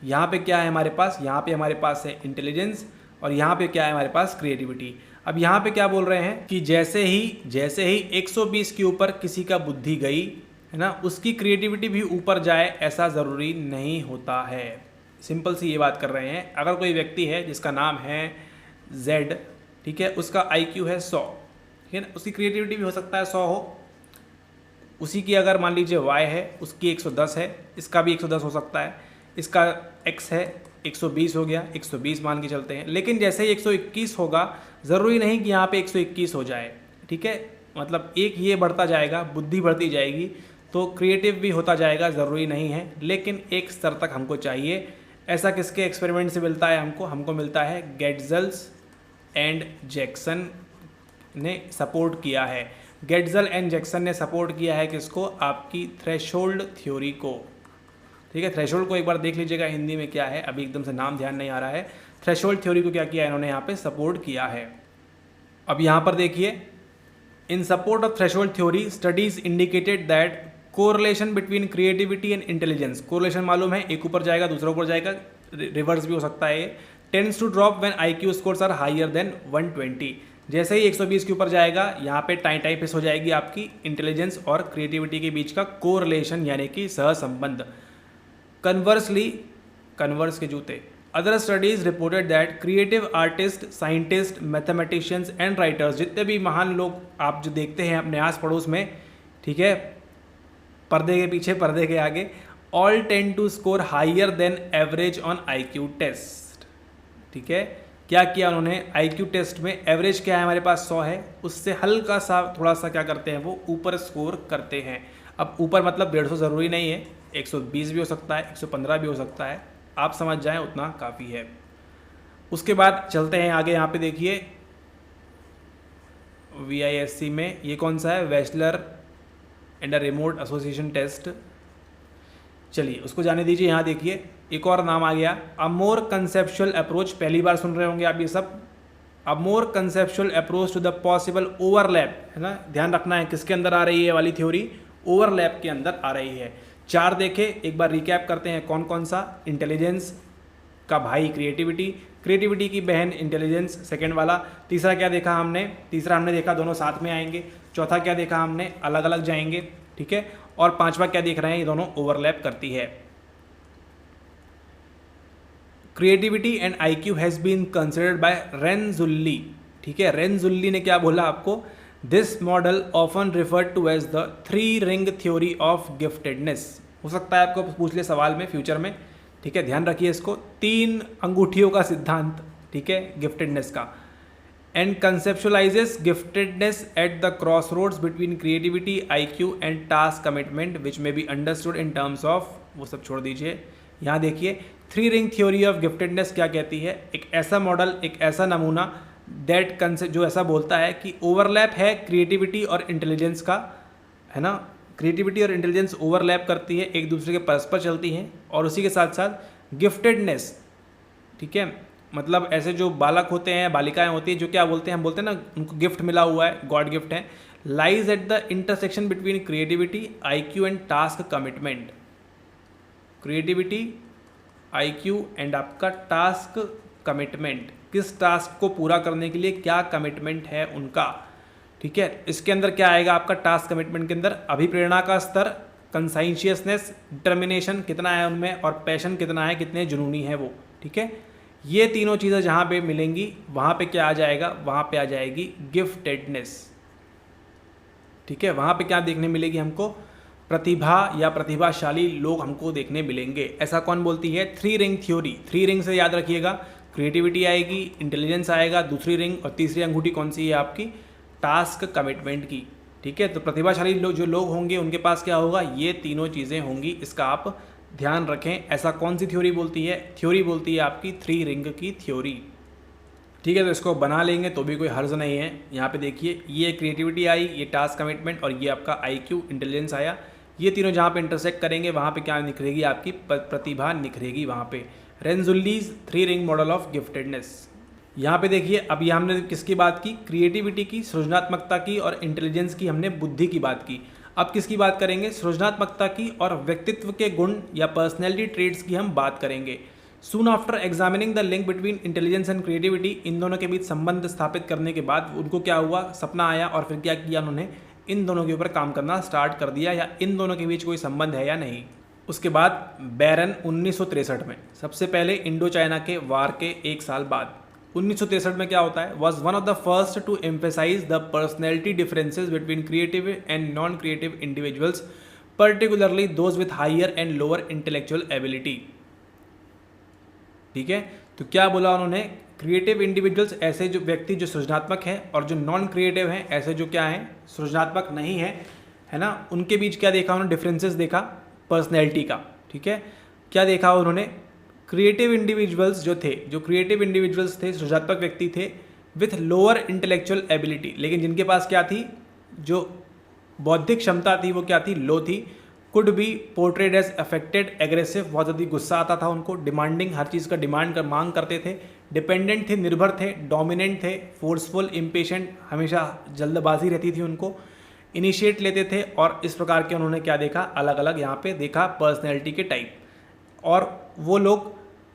यहाँ पे क्या है हमारे पास, यहाँ पे हमारे पास है इंटेलिजेंस, और यहाँ पे क्या है हमारे पास, क्रिएटिविटी। अब यहाँ पे क्या बोल रहे हैं कि जैसे ही 120 के ऊपर किसी का बुद्धि गई है ना, उसकी क्रिएटिविटी भी ऊपर जाए ऐसा ज़रूरी नहीं होता है। सिंपल सी ये बात कर रहे हैं। अगर कोई व्यक्ति है जिसका नाम है Z, ठीक है, उसका IQ है 100, ठीक है ना, उसकी क्रिएटिविटी भी हो सकता है 100 हो। उसी की अगर मान लीजिए Y है, उसकी 110 है, इसका भी 110 हो सकता है। इसका X है 120 हो गया, 120 मान के चलते हैं। लेकिन जैसे ही 121 होगा, ज़रूरी नहीं कि यहाँ पे 121 हो जाए। ठीक है, मतलब एक ये बढ़ता जाएगा, बुद्धि बढ़ती जाएगी तो क्रिएटिव भी होता जाएगा, ज़रूरी नहीं है, लेकिन एक स्तर तक हमको चाहिए। ऐसा किसके एक्सपेरिमेंट से मिलता है हमको मिलता है गेटजल्स एंड जैक्सन ने सपोर्ट किया है। गेटजल एंड जैक्सन ने सपोर्ट किया है किसको, आपकी थ्रेशोल्ड थ्योरी को। ठीक है, थ्रेशोल्ड को एक बार देख लीजिएगा हिंदी में क्या है, अभी एकदम से नाम ध्यान नहीं आ रहा है। थ्रेशोल्ड थ्योरी को क्या किया इन्होंने, यहाँ पे सपोर्ट किया है। अब यहाँ पर देखिए, इन support of threshold theory studies indicated that correlation between creativity and intelligence. Correlation मालूम है, एक ऊपर जाएगा दूसरा ऊपर जाएगा, रिवर्स भी हो सकता है। Tends to drop when IQ scores are higher than 120। जैसे ही 120 के ऊपर जाएगा, यहाँ पे टाइपिस हो जाएगी आपकी इंटेलिजेंस और क्रिएटिविटी के बीच का कोरिलेशन, यानी कि सहसंबंध। कन्वर्सली, कन्वर्स के जूते, other studies reported that creative artist, scientist, mathematicians and writers, जितने भी महान लोग आप जो देखते हैं अपने आस पड़ोस में, ठीक है, पर्दे के पीछे पर्दे के आगे, all tend to score higher than average on IQ test. ठीक है, क्या किया उन्होंने, IQ टेस्ट में एवरेज क्या है हमारे पास 100 है, उससे हल्का सा थोड़ा सा क्या करते हैं वो ऊपर स्कोर करते हैं। अब ऊपर मतलब 150 ज़रूरी नहीं है, 120 भी हो सकता है, 115 भी हो सकता है, आप समझ जाएं उतना काफ़ी है। उसके बाद चलते हैं आगे, यहाँ पे देखिए VISC में ये कौन सा है, Wechsler and remote association test. चलिए उसको जाने दीजिए। यहाँ देखिए एक और नाम आ गया, अ मोर कंसेप्चुअल अप्रोच, पहली बार सुन रहे होंगे आप ये सब। A more conceptual approach to the possible overlap, है ना, ध्यान रखना है किसके अंदर आ रही है वाली थ्योरी, ओवरलैप के अंदर आ रही है। 4 देखे, एक बार रिकैप करते हैं कौन कौन सा। इंटेलिजेंस का भाई क्रिएटिविटी, क्रिएटिविटी की बहन इंटेलिजेंस, सेकंड वाला। तीसरा क्या देखा हमने, तीसरा हमने देखा दोनों साथ में आएंगे। चौथा क्या देखा हमने, अलग अलग जाएंगे। ठीक है, और पांचवा क्या देख रहे हैं, ये दोनों ओवरलैप करती है। Creativity and IQ has been considered by Renzulli. ठीक है, रेनजुल्ली ने क्या बोला आपको, this model often referred to as the 3 ring theory of giftedness. हो सकता है आपको पूछ ले सवाल में फ्यूचर में। ठीक है, ध्यान रखिए इसको, 3 अंगूठियों का सिद्धांत, ठीक है, गिफ्टेडनेस का। And conceptualises giftedness at the crossroads between creativity, IQ and task commitment which may be understood in terms of, वो सब छोड़ दीजिए। यहाँ देखिए 3 रिंग थ्योरी ऑफ गिफ्टेडनेस क्या कहती है, एक ऐसा मॉडल, एक ऐसा नमूना दैट कंसेप्ट जो ऐसा बोलता है कि ओवरलैप है क्रिएटिविटी और इंटेलिजेंस का, है ना, क्रिएटिविटी और इंटेलिजेंस ओवरलैप करती है, एक दूसरे के परस्पर चलती हैं। और उसी के साथ साथ गिफ्टेडनेस, ठीक है, मतलब ऐसे जो बालक होते हैं, बालिकाएं होती हैं, जो क्या बोलते हैं, हम बोलते हैं ना उनको गिफ्ट मिला हुआ है, गॉड गिफ्ट है, lies at the intersection between creativity, IQ and task commitment. Creativity, IQ and आपका टास्क कमिटमेंट, किस टास्क को पूरा करने के लिए क्या कमिटमेंट है उनका। ठीक है, इसके अंदर क्या आएगा आपका टास्क कमिटमेंट के अंदर, अभिप्रेरणा का स्तर, कंसाइंशियसनेस, डिटर्मिनेशन कितना है उनमें, और पैशन कितना है, कितने जुनूनी है वो। ठीक है, ये तीनों चीज़ें जहाँ पे मिलेंगी वहाँ पे क्या आ जाएगा, वहाँ पे आ जाएगी गिफ्टेडनेस। ठीक है, वहाँ पे क्या देखने मिलेगी हमको, प्रतिभा या प्रतिभाशाली लोग हमको देखने मिलेंगे। ऐसा कौन बोलती है, 3 रिंग थ्योरी। 3 रिंग से याद रखिएगा, क्रिएटिविटी आएगी, इंटेलिजेंस आएगा, दूसरी रिंग, और तीसरी अंगूठी कौन सी है आपकी, टास्क कमिटमेंट की। ठीक है, तो प्रतिभाशाली लोग जो लोग होंगे उनके पास क्या होगा, ये तीनों चीज़ें होंगी, इसका आप ध्यान रखें, ऐसा कौन सी थ्योरी बोलती है? थ्योरी बोलती है आपकी 3 रिंग की थ्योरी। ठीक है, तो इसको बना लेंगे तो भी कोई हर्ज नहीं है। यहाँ पे देखिए, ये क्रिएटिविटी आई, ये टास्क कमिटमेंट और ये आपका IQ इंटेलिजेंस आया। ये तीनों जहाँ पे इंटरसेक्ट करेंगे वहाँ पे क्या निखरेगी? आपकी प्रतिभा निखरेगी वहाँ पे। रेंजुल्लीज 3 रिंग मॉडल ऑफ गिफ्टेडनेस। यहाँ पे देखिए, अभी हमने किसकी बात की? क्रिएटिविटी की, सृजनात्मकता की और इंटेलिजेंस की, हमने बुद्धि की बात की। अब किसकी बात करेंगे? सृजनात्मकता की और व्यक्तित्व के गुण या पर्सनैलिटी ट्रेड्स की हम बात करेंगे। Soon after examining the link between intelligence and creativity, इन दोनों के बीच संबंध स्थापित करने के बाद उनको क्या हुआ? सपना आया और फिर क्या किया उन्होंने? इन दोनों के ऊपर काम करना स्टार्ट कर दिया, या इन दोनों के बीच कोई संबंध है या नहीं। उसके बाद बैरन 1963 में, सबसे पहले इंडो चाइना के वार के 1 साल बाद 1963 में क्या होता है? Was one of the first to emphasize the personality differences between creative and non creative individuals, particularly those with higher and lower intellectual ability. ठीक है, तो क्या बोला उन्होंने? क्रिएटिव इंडिविजुअल्स ऐसे जो व्यक्ति जो सृजनात्मक हैं, और जो नॉन क्रिएटिव हैं ऐसे जो क्या हैं? सृजनात्मक नहीं है, है ना। उनके बीच क्या देखा उन्होंने? डिफरेंसेस देखा पर्सनैलिटी का। ठीक है, क्या देखा उन्होंने? क्रिएटिव इंडिविजुअल्स जो थे, जो क्रिएटिव इंडिविजुअल्स थे, सृजनात्मक व्यक्ति थे विथ लोअर इंटेलेक्चुअल एबिलिटी, लेकिन जिनके पास क्या थी? जो बौद्धिक क्षमता थी वो क्या थी? लो थी। Could be portrayed as affected, aggressive, बहुत ज़्यादा गुस्सा आता था उनको, डिमांडिंग, हर चीज़ का मांग करते थे, डिपेंडेंट थे, निर्भर थे, डोमिनेंट थे, फोर्सफुल, इम्पेशेंट, हमेशा जल्दबाजी रहती थी उनको, इनिशिएट लेते थे। और इस प्रकार के उन्होंने क्या देखा? अलग अलग यहाँ पे देखा पर्सनैलिटी के टाइप। और वो लोग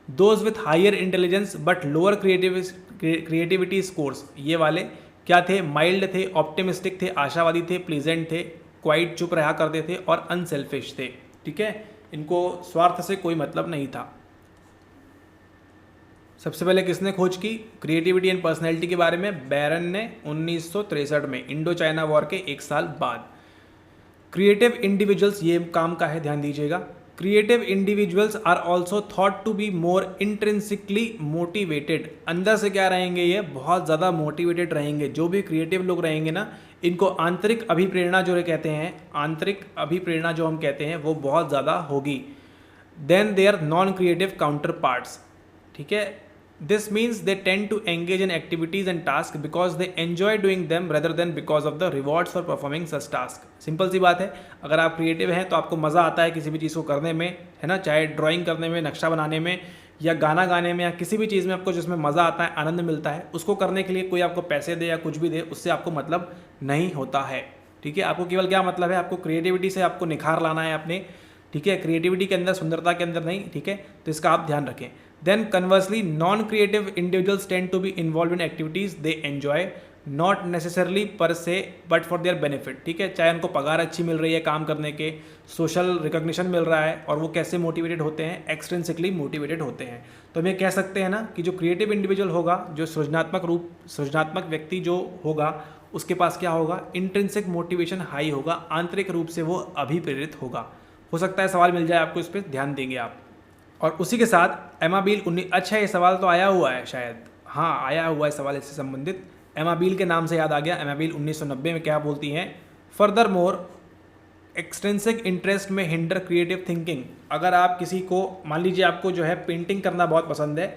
those with higher intelligence but lower creativity scores, ये वाले क्या थे? माइल्ड थे, ऑप्टिमिस्टिक थे, आशावादी थे, प्लीजेंट थे, क्वाइट, चुप रहा करते थे और अनसेल्फिश थे। ठीक है, इनको स्वार्थ से कोई मतलब नहीं था। सबसे पहले किसने खोज की क्रिएटिविटी एंड पर्सनैलिटी के बारे में? बैरन ने 1963 में, इंडो चाइना वॉर के 1 साल बाद। क्रिएटिव इंडिविजुअल्स, ये काम का है, ध्यान दीजिएगा। Creative individuals are also thought to be more intrinsically motivated. अंदर से क्या रहेंगे? ये बहुत ज़्यादा मोटिवेटेड रहेंगे। जो भी क्रिएटिव लोग रहेंगे ना, इनको आंतरिक अभिप्रेरणा जो कहते हैं, आंतरिक अभिप्रेरणा जो हम कहते हैं, वो बहुत ज़्यादा होगी then there non creative counterparts. ठीक है, this means they tend to engage in activities and task because they enjoy doing them rather than because of the rewards for performing such task. Simple सी बात है, अगर आप creative हैं तो आपको मज़ा आता है किसी भी चीज़ को करने में, है ना, चाहे ड्राइंग करने में, नक्शा बनाने में, या गाना गाने में, या किसी भी चीज़ में आपको जिसमें मज़ा आता है, आनंद मिलता है, उसको करने के लिए कोई आपको पैसे दे या कुछ भी दे, उससे आपको मतलब नहीं होता है। ठीक है, आपको केवल क्या मतलब है? आपको क्रिएटिविटी से आपको निखार लाना है अपने। ठीक है, क्रिएटिविटी के अंदर, सुंदरता के अंदर नहीं। ठीक है, तो इसका आप ध्यान रखें। Then conversely, non-creative individuals tend to be involved in activities they enjoy, not necessarily per se, but for their benefit. ठीक है, चाहे उनको पगार अच्छी मिल रही है काम करने के, सोशल रिकॉग्निशन मिल रहा है, और वो कैसे मोटिवेटेड होते हैं? एक्सट्रिंसिकली मोटिवेटेड होते हैं। तो हम ये कह सकते हैं ना कि जो क्रिएटिव इंडिविजुअल होगा, जो सृजनात्मक व्यक्ति जो होगा, उसके पास क्या होगा? इंट्रिंसिक मोटिवेशन हाई होगा, आंतरिक रूप से वो अभिप्रेरित होगा। हो सकता है सवाल मिल जाए आपको, इस पर ध्यान देंगे आप। और उसी के साथ एमा बील अच्छा, ये सवाल तो आया हुआ है शायद, हाँ आया हुआ है सवाल इससे संबंधित। एमा बील के नाम से याद आ गया। एमा बील 1990 में क्या बोलती हैं? फर्दर मोर एक्सटेंसिक इंटरेस्ट में हिंडर क्रिएटिव थिंकिंग। अगर आप किसी को, मान लीजिए आपको जो है पेंटिंग करना बहुत पसंद है,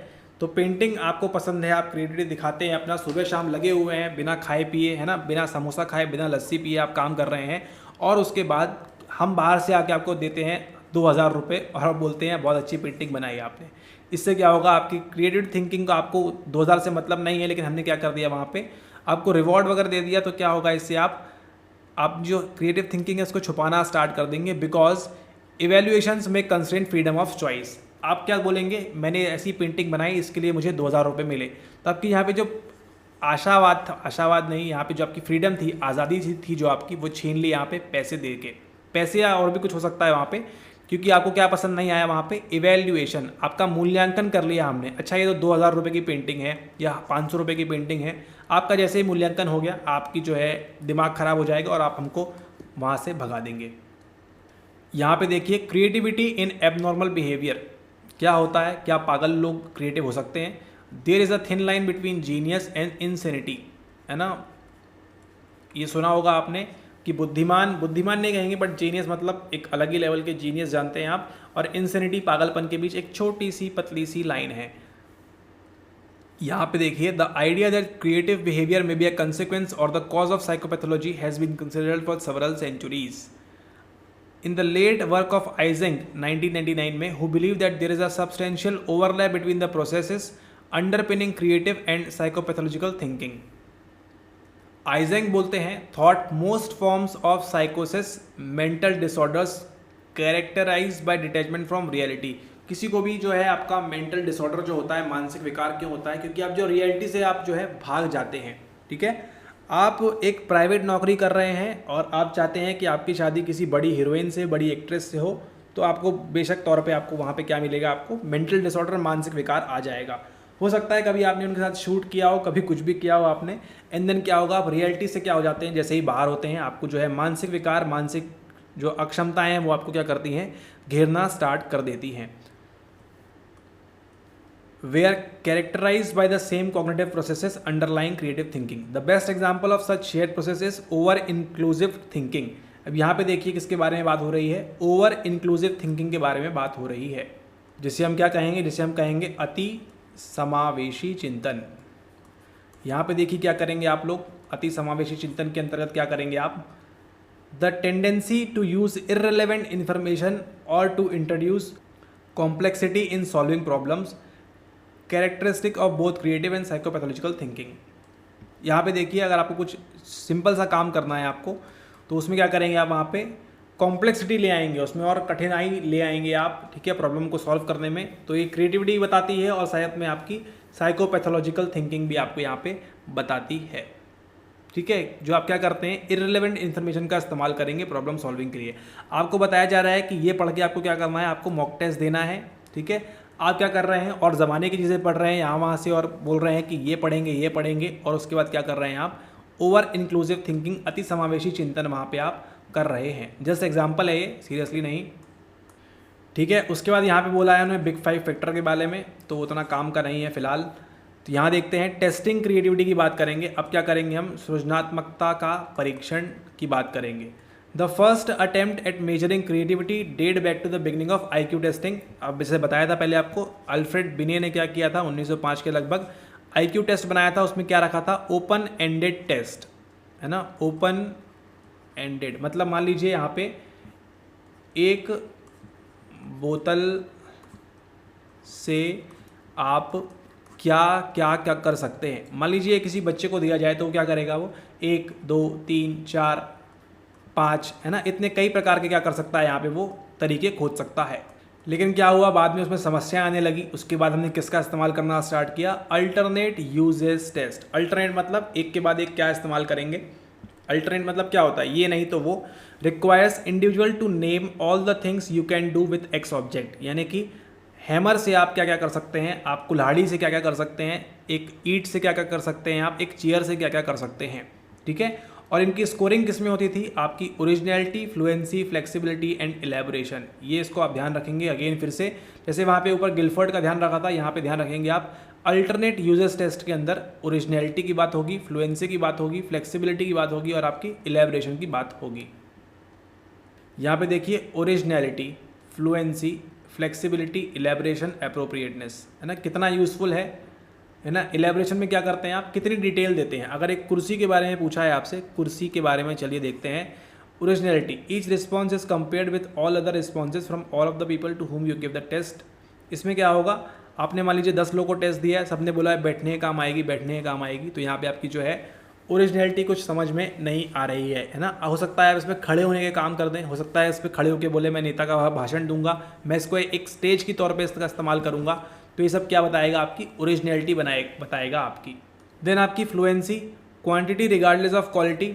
तो पेंटिंग आपको पसंद है, आप क्रिएटिविटी दिखाते हैं, अपना सुबह शाम लगे हुए हैं, बिना खाए पिए, है ना, बिना समोसा खाए, बिना लस्सी पिए आप काम कर रहे हैं, और उसके बाद हम बाहर से आके आपको देते हैं 2000 रुपये और आप बोलते हैं बहुत अच्छी पेंटिंग बनाई आपने। इससे क्या होगा? आपकी क्रिएटिव थिंकिंग का आपको 2000 से मतलब नहीं है, लेकिन हमने क्या कर दिया वहाँ पे? आपको रिवॉर्ड वगैरह दे दिया। तो क्या होगा इससे? आप जो क्रिएटिव थिंकिंग है उसको छुपाना स्टार्ट कर देंगे, बिकॉज इवेल्युएशंस में कंस्ट्रेंट फ्रीडम ऑफ चॉइस। आप क्या बोलेंगे? मैंने ऐसी पेंटिंग बनाई, इसके लिए मुझे 2000 रुपये मिले। तो आपकी यहाँ पे जो आशावाद था, आशावाद नहीं, यहाँ पे जो आपकी फ्रीडम थी, आज़ादी थी जो आपकी, वो छीन ली यहाँ पे पैसे दे के। पैसे या और भी कुछ हो सकता है वहाँ पे, क्योंकि आपको क्या पसंद नहीं आया वहाँ पे? इवैल्यूएशन, आपका मूल्यांकन कर लिया हमने। अच्छा, ये तो 2000 रुपये की पेंटिंग है या 500 रुपये की पेंटिंग है, आपका जैसे ही मूल्यांकन हो गया, आपकी जो है दिमाग खराब हो जाएगा और आप हमको वहाँ से भगा देंगे। यहाँ पे देखिए, क्रिएटिविटी इन एबनॉर्मल बिहेवियर। क्या होता है? क्या पागल लोग क्रिएटिव हो सकते हैं? There is a thin line between genius and insanity, है ना, ये सुना होगा आपने। कि बुद्धिमान नहीं कहेंगे बट जीनियस मतलब एक अलग ही लेवल के जीनियस जानते हैं आप, और इंसेनिटी पागलपन के बीच एक छोटी सी पतली सी लाइन है। यहाँ पे देखिए, the idea that creative behaviour may be a consequence or the cause of psychopathology has been considered for several centuries. In the late work of Eysenck 1999 में, who believe that there is a substantial overlap between the processes underpinning creative and psychopathological thinking. Eysenck बोलते हैं, thought most forms of psychosis, mental disorders characterized by detachment from reality. किसी को भी जो है आपका mental disorder जो होता है, मानसिक विकार क्यों होता है? क्योंकि आप जो रियलिटी से आप जो है भाग जाते हैं। ठीक है, आप एक प्राइवेट नौकरी कर रहे हैं और आप चाहते हैं कि आपकी शादी किसी बड़ी हीरोइन से, बड़ी एक्ट्रेस से हो, तो आपको बेशक तौर पे आपको वहाँ पे क्या मिलेगा? आपको मेंटल डिसऑर्डर, मानसिक विकार आ जाएगा। हो सकता है कभी आपने उनके साथ शूट किया हो, कभी कुछ भी किया हो आपने, एंड देन क्या होगा, आप रियलिटी से क्या हो जाते हैं, जैसे ही बाहर होते हैं आपको जो है मानसिक विकार, मानसिक जो अक्षमताएँ हैं वो आपको क्या करती हैं? घेरना स्टार्ट कर देती हैं। Were characterized by the same cognitive processes underlying creative thinking. The best example of such shared process is over-inclusive thinking. अब यहाँ पे देखिए किसके बारे में बात हो रही है? ओवर-इंक्लूसिव थिंकिंग के बारे में बात हो रही है, जिसे हम क्या कहेंगे? जिसे हम कहेंगे अति समावेशी चिंतन। यहाँ पे देखिए क्या करेंगे आप लोग? अति समावेशी चिंतन के अंतर्गत क्या करेंगे आप? The tendency to use irrelevant information or to introduce complexity in solving problems. Characteristic of both creative and psychopathological thinking. यहाँ पे देखिए, अगर आपको कुछ सिंपल सा काम करना है आपको, तो उसमें क्या करेंगे आप? वहाँ पे कॉम्प्लेक्सिटी ले आएंगे, उसमें और कठिनाई ले आएंगे आप। ठीक है, प्रॉब्लम को सॉल्व करने में, तो ये क्रिएटिविटी बताती है और साथ में आपकी साइकोपैथोलॉजिकल थिंकिंग भी आपको यहाँ पे बताती है। ठीक है, जो आप क्या करते हैं? इररिलेवेंट इन्फॉर्मेशन का इस्तेमाल करेंगे प्रॉब्लम सॉल्विंग के लिए। आपको बताया जा रहा है कि ये पढ़ के आपको क्या करना है? आपको मॉक टेस्ट देना है। ठीक है, आप क्या कर रहे हैं? और ज़माने की चीज़ें पढ़ रहे हैं यहाँ वहाँ से, और बोल रहे हैं कि ये पढ़ेंगे, और उसके बाद क्या कर रहे हैं आप? ओवर इंक्लूसिव थिंकिंग, अति समावेशी चिंतन वहाँ पे आप कर रहे हैं। जस्ट एग्जांपल है ये, सीरियसली नहीं। ठीक है, उसके बाद यहाँ पे बोला है उन्होंने बिग 5 फैक्टर के बारे में, तो उतना काम का नहीं है फिलहाल। तो यहाँ देखते हैं, टेस्टिंग क्रिएटिविटी की बात करेंगे। अब क्या करेंगे हम? सृजनात्मकता का परीक्षण की बात करेंगे। The first attempt at measuring creativity date back to the beginning of IQ testing. अब इसे बताया था पहले आपको, अल्फ्रेड बिने ने क्या किया था? 1905 के लगभग IQ टेस्ट बनाया था। उसमें क्या रखा था? ओपन एंडेड टेस्ट, है ना? ओपन एंडेड मतलब मान लीजिए यहाँ पे एक बोतल से आप क्या क्या क्या कर सकते हैं। मान लीजिए किसी बच्चे को दिया जाए तो वो क्या करेगा? वो 1 2 3 4 5, है ना, इतने कई प्रकार के क्या कर सकता है? यहाँ पे वो तरीके खोज सकता है। लेकिन क्या हुआ? बाद में उसमें समस्या आने लगी। उसके बाद हमने किसका इस्तेमाल करना स्टार्ट किया? Alternate uses test. अल्टरनेट मतलब एक के बाद एक क्या इस्तेमाल करेंगे? अल्टरनेट मतलब क्या होता है? ये नहीं तो वो। Requires individual to name all the things you can do with X object, यानी कि हैमर से आप क्या क्या कर सकते हैं, आप कुल्हाड़ी से क्या क्या कर सकते हैं, एक ईंट से क्या क्या कर सकते हैं, आप एक चेयर से क्या क्या कर सकते हैं। ठीक है, और इनकी स्कोरिंग किस में होती थी? आपकी originality, fluency, flexibility and elaboration. ये इसको आप ध्यान रखेंगे। अगेन फिर से, जैसे वहाँ पे ऊपर गिलफोर्ड का ध्यान रखा था, यहाँ पे ध्यान रखेंगे आप। अल्टरनेट यूजेस टेस्ट के अंदर ओरिजिनलिटी की बात होगी, फ्लुएंसी की बात होगी, फ्लेक्सिबिलिटी की बात होगी और आपकी इलेबोरेशन की बात होगी। यहाँ पे देखिए, originality, fluency, flexibility, elaboration, appropriateness, है ना, कितना यूजफुल है ना। इलेबोरेशन में क्या करते हैं आप? कितनी डिटेल देते हैं। अगर एक कुर्सी के बारे में पूछा है आपसे, कुर्सी के बारे में, चलिए देखते हैं। Originality, each response is compared with all other responses from all of the people to whom you give the test. इसमें क्या होगा? आपने मान लीजिए 10 लोगों को टेस्ट दिया है, सबने बोला है बैठने के काम आएगी, बैठने के काम आएगी, तो यहाँ पे आपकी जो है ओरिजिनलिटी कुछ समझ में नहीं आ रही है ना। हो सकता है इसमें खड़े होने के काम कर दें, हो सकता है इस पर खड़े होकर बोले मैं नेता का भाषण दूंगा, मैं इसको एक स्टेज की तौर पे इसका इस्तेमाल करूंगा, तो ये सब क्या बताएगा? आपकी ओरिजिनलिटी बताएगा आपकी। देन आपकी fluency, quantity regardless of quality.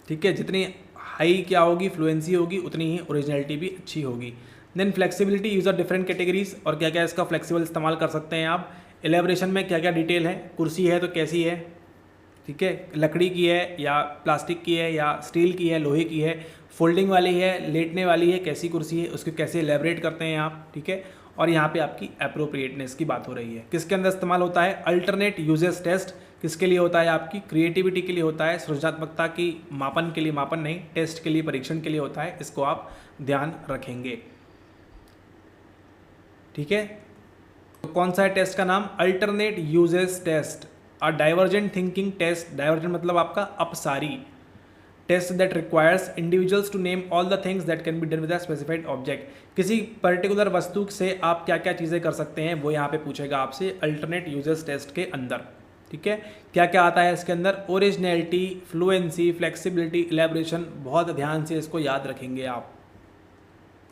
ठीक है, जितनी हाई क्या होगी, फ्लुएंसी होगी, उतनी ही ओरिजिनलिटी भी अच्छी होगी। Then flexibility, use of different categories, और क्या क्या इसका फ्लेक्सिबल इस्तेमाल कर सकते हैं आप। एलेबोरेशन में क्या क्या डिटेल है, कुर्सी है तो कैसी है, ठीक है, लकड़ी की है या प्लास्टिक की है या स्टील की है, लोहे की है, फोल्डिंग वाली है, लेटने वाली है, कैसी कुर्सी है, उसको कैसे एलेबोरेट करते हैं आप। ठीक है, और यहाँ पे आपकी एप्रोप्रिएटनेस की बात हो रही है। किसके अंदर इस्तेमाल होता है? अल्टरनेट यूजेस टेस्ट, किसके लिए होता है? आपकी क्रिएटिविटी के लिए होता है, सृजनात्मकता की मापन के लिए, मापन नहीं, टेस्ट के लिए, परीक्षण के लिए होता है। इसको आप ध्यान रखेंगे, ठीक है। तो कौन सा है टेस्ट का नाम? Alternate uses test, a divergent thinking test. Divergent मतलब आपका अपसारी। Test that requires individuals to name all the things that can be done with a specified object. किसी पर्टिकुलर वस्तु से आप क्या क्या चीज़ें कर सकते हैं वो यहाँ पे पूछेगा आपसे अल्टरनेट यूजर्स टेस्ट के अंदर, ठीक है। क्या क्या आता है इसके अंदर? Originality, fluency, flexibility, elaboration. बहुत ध्यान से इसको याद रखेंगे आप।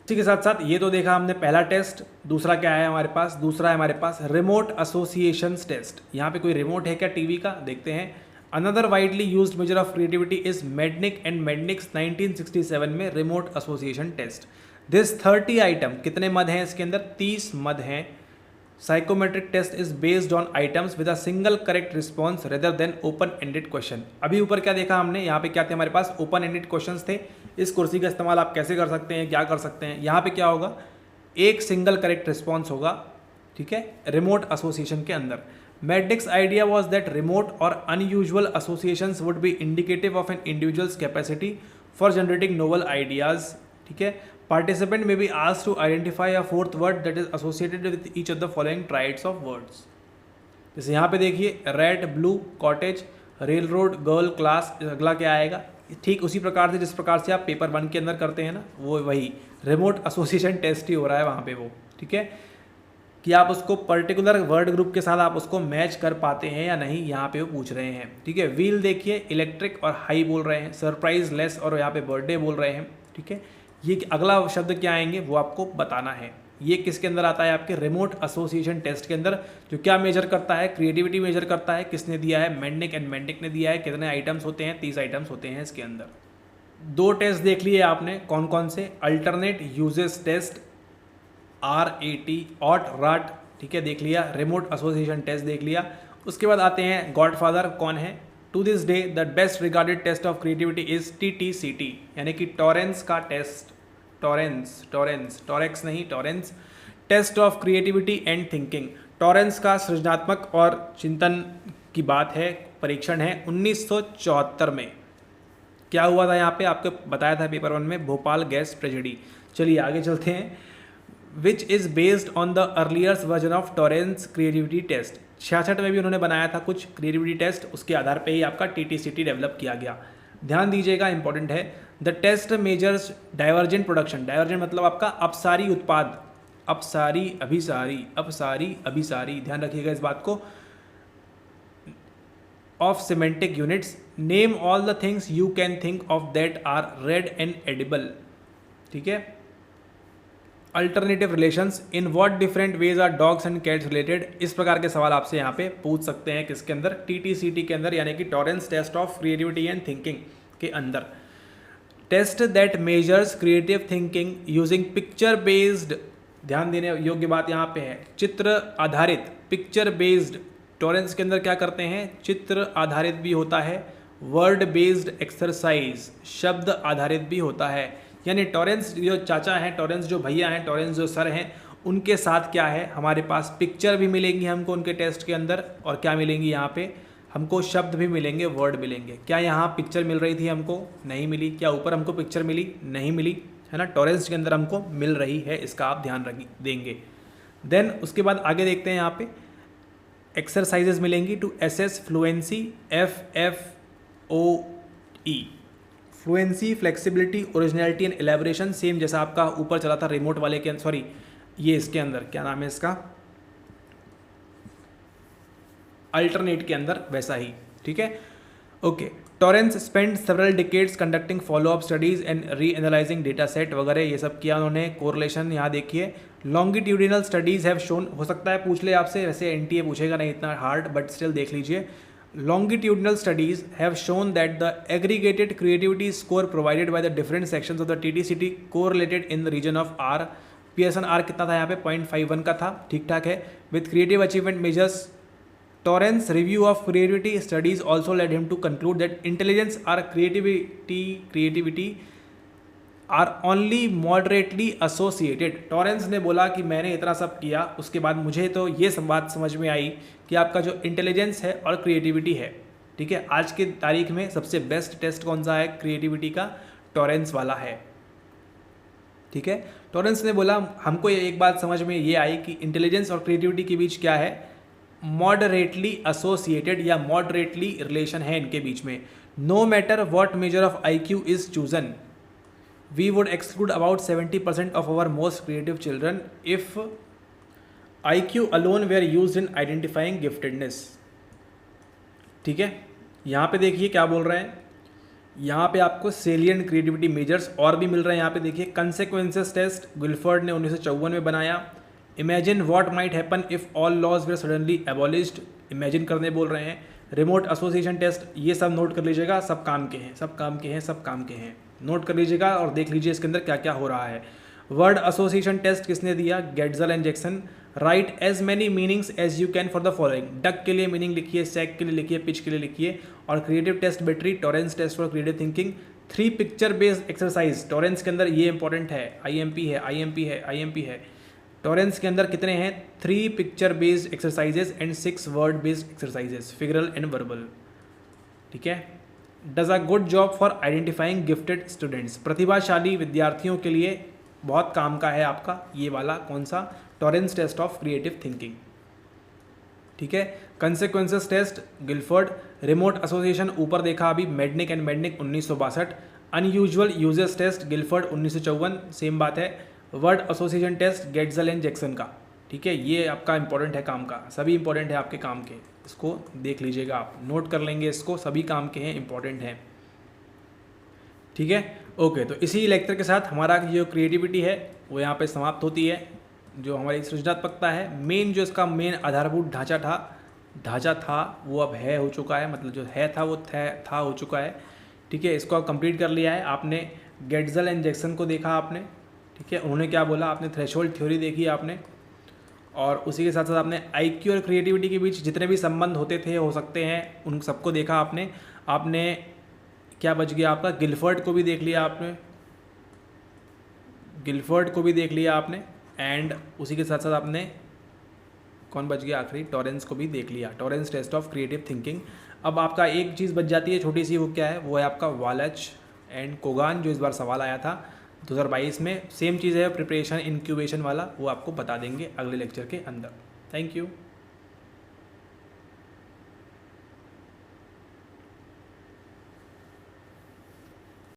इसी के साथ साथ ये तो देखा हमने पहला टेस्ट। दूसरा क्या है हमारे पास? दूसरा है हमारे पास रिमोट एसोसिएशंस टेस्ट। यहाँ पे कोई रिमोट है क्या टीवी का? देखते हैं। Another widely used measure of creativity is Mednick and Mednick's 1967 में remote association test. This 30 item, कितने मद हैं इसके अंदर? 30 मद हैं। Psychometric test is based on items with a single correct response rather than open ended question. अभी ऊपर क्या देखा हमने? यहाँ पे क्या थे हमारे पास? ओपन एंडेड क्वेश्चंस थे। इस कुर्सी का इस्तेमाल आप कैसे कर सकते हैं, क्या कर सकते हैं? यहाँ पे क्या होगा? एक सिंगल करेक्ट रिस्पॉन्स होगा, ठीक है, रिमोट एसोसिएशन के अंदर। Madnick's idea was that remote or unusual associations would be indicative of an individual's capacity for generating novel ideas, ठीक है। Participant may be asked to identify a fourth word that is associated with each of the following triads of words। जैसे यहाँ पे देखिए red, blue, cottage, rail road, girl, class. अगला क्या आएगा? ठीक उसी प्रकार से जिस प्रकार से आप पेपर 1 के अंदर करते हैं ना, वो वही रिमोट एसोसिएशन टेस्ट ही हो रहा है वहाँ पे वो, ठीक है, कि आप उसको पर्टिकुलर वर्ड ग्रुप के साथ आप उसको मैच कर पाते हैं या नहीं, यहाँ पे वो पूछ रहे हैं, ठीक है। व्हील देखिए, इलेक्ट्रिक और हाई बोल रहे हैं, सरप्राइज, लेस और यहाँ पे बर्थडे बोल रहे हैं, ठीक है। ये अगला शब्द क्या आएंगे वो आपको बताना है। ये किसके अंदर आता है? आपके रिमोट एसोसिएशन टेस्ट के अंदर, जो क्या मेजर करता है? क्रिएटिविटी मेजर करता है। किसने दिया है? मेडनिक एंड मेडनिक ने दिया है। कितने आइटम्स होते हैं? 30 आइटम्स होते हैं इसके अंदर। 2 टेस्ट देख लिए आपने, कौन कौन से? Alternate uses test, RAT, AUT RAT, ठीक है, देख लिया। रिमोट एसोसिएशन टेस्ट देख लिया। उसके बाद आते हैं गॉडफादर कौन है? To this day the best regarded test of creativity is TTCT, यानी कि टॉरेंस का टेस्ट। टॉरेक्स नहीं, Torrance, test of creativity and thinking. Torrance का सृजनात्मक और चिंतन की बात है, परीक्षण है 1974 में। क्या हुआ था यहाँ पे? आपको बताया था पेपर 1 में, भोपाल गैस ट्रेजेडी। चलिए आगे चलते हैं। Which is based on the earliers version of Torrance creativity test. 66 में भी उन्होंने बनाया था कुछ क्रिएटिविटी टेस्ट, उसके आधार पे ही आपका TTCT डेवलप किया गया। ध्यान दीजिएगा, इंपॉर्टेंट है। The test measures divergent production. Divergent मतलब आपका अपसारी उत्पाद, अपसारी, अभिसारी, अपसारी, अभिसारी, ध्यान रखिएगा इस बात को। Of semantic units, name all the things you can think of that are red and edible, ठीक है। Alternative relations, in what different ways are dogs and cats related. इस प्रकार के सवाल आपसे यहाँ पे पूछ सकते हैं किसके अंदर? TTCT के अंदर, यानी कि Torrance test of creativity and thinking के अंदर। Test that measures creative thinking using picture based, ध्यान देने योग्य बात यहाँ पे है, चित्र आधारित, पिक्चर बेस्ड। टॉरेंस के अंदर क्या करते हैं? चित्र आधारित भी होता है, वर्ड बेस्ड एक्सरसाइज, शब्द आधारित भी होता है। यानी टॉरेंस जो चाचा हैं, टॉरेंस जो भैया हैं, टॉरेंस जो सर हैं, उनके साथ क्या है हमारे पास? पिक्चर भी मिलेंगी हमको उनके टेस्ट के अंदर, और क्या मिलेंगी यहाँ पे? हमको शब्द भी मिलेंगे, वर्ड मिलेंगे। क्या यहाँ पिक्चर मिल रही थी हमको? नहीं मिली। क्या ऊपर हमको पिक्चर मिली? नहीं मिली, है ना। टॉरेंस के अंदर हमको मिल रही है, इसका आप ध्यान देंगे। देन उसके बाद आगे देखते हैं, यहाँ पे एक्सरसाइजेज मिलेंगी to assess fluency, FFOE, fluency, flexibility, originality and elaboration. Same जैसा आपका ऊपर चला था रिमोट वाले के अंदर, सॉरी ये इसके अंदर क्या नाम है इसका, अल्टरनेट के अंदर, वैसा ही, ठीक है, okay. Torrens spend several decades conducting follow up studies and re analysing data set वगैरह, ये सब किया उन्होंने। कोरिलेशन यहाँ देखिए, लॉन्गिट्यूडिनल स्टडीज हैव शोन, हो सकता है पूछ ले आपसे, वैसे NTA पूछेगा नहीं इतना हार्ड, बट स्टिल देख लीजिए। Longitudinal studies have shown that the aggregated creativity score provided by the different sections of the TTCT correlated in the region of R. Pearson R कितना था यहाँ पे? 0.51 का था, ठीक ठाक है। With creative achievement measures, Torrance review of creativity studies also led him to conclude that intelligence or creativity are only moderately associated. Torrance ने बोला कि मैंने इतना सब किया, उसके बाद मुझे तो ये सब बात समझ में आई कि आपका जो इंटेलिजेंस है और क्रिएटिविटी है, ठीक है, आज की तारीख में सबसे बेस्ट टेस्ट कौन सा है क्रिएटिविटी का, टॉरेंस वाला है। ठीक है, टॉरेंस ने बोला हमको ये एक बात समझ में ये आई कि इंटेलिजेंस और क्रिएटिविटी के बीच क्या है, मॉडरेटली एसोसिएटेड या मॉडरेटली रिलेशन है इनके बीच में। No matter what major of IQ is chosen, we would exclude about 70% of our most creative children if IQ alone were used in identifying giftedness. ठीक है, यहाँ पे देखिए क्या बोल रहे हैं, यहाँ पे आपको सेलियंट क्रिएटिविटी मेजर्स और भी मिल रहे हैं। यहाँ पे देखिए कंसेक्वेंसेस टेस्ट गिलफर्ड ने 1954 में बनाया। Imagine what might happen if all laws were suddenly abolished, imagine करने बोल रहे हैं। रिमोट एसोसिएशन टेस्ट, ये सब नोट कर लीजिएगा, सब काम के हैं, सब काम के हैं, सब काम के हैं, नोट कर लीजिएगा और देख लीजिए इसके अंदर क्या क्या हो रहा है। वर्ड एसोसिएशन टेस्ट किसने दिया, Getzels and Jackson. Write as many meanings as you can for the following, duck के लिए मीनिंग लिखिए, सैक के लिए लिखिए, पिच के लिए लिखिए। और creative test battery, Torrance test for creative thinking. 3 picture based exercise, Torrance के अंदर ये इंपॉर्टेंट है, IMP है, IMP है, IMP है। टॉरेंस के अंदर कितने हैं, 3 picture based exercises and 6 word based exercises, figural and verbal. ठीक है, does a good job for identifying gifted students, प्रतिभाशाली विद्यार्थियों के लिए बहुत काम का है आपका ये वाला कौन सा, Torrance test of creative thinking. ठीक है, consequences test Guilford. Remote association ऊपर देखा अभी, Mednick and Mednick 1962। Unusual users test Guilford 1954, same बात है। Word association test Getzels and Jackson का। ठीक है, ये आपका इंपॉर्टेंट है काम का, सभी इंपॉर्टेंट है आपके काम के, इसको देख लीजिएगा आप, नोट कर लेंगे इसको, सभी काम के हैं, इंपॉर्टेंट हैं। ठीक है, ओके, तो इसी लेक्चर के साथ हमारा जो क्रिएटिविटी है वो यहाँ पे समाप्त होती है। जो हमारी सृजनात्मकता है, मेन जो इसका मेन आधारभूत ढांचा था वो अब है हो चुका है, मतलब जो है था वो था हो चुका है। ठीक है, इसको अब कंप्लीट कर लिया है आपने। गेट्जल एंड जैक्सन को देखा आपने, ठीक है, उन्होंने क्या बोला, आपने थ्रेशोल्ड थ्योरी देखी आपने, और उसी के साथ साथ आपने IQ और क्रिएटिविटी के बीच जितने भी संबंध होते थे हो सकते हैं उन सबको देखा आपने क्या बच गया आपका, गिलफर्ड को भी देख लिया आपने, एंड उसी के साथ साथ आपने कौन बच गया आखिरी, टॉरेंस को भी देख लिया, Torrance test of creative thinking. अब आपका एक चीज़ बच जाती है छोटी सी, वो क्या है, वो है आपका वालच एंड कोगान, जो इस बार सवाल आया था 2022 में। सेम चीज़ है, प्रिपरेशन इंक्यूबेशन वाला, वो आपको बता देंगे अगले लेक्चर के अंदर। Thank you.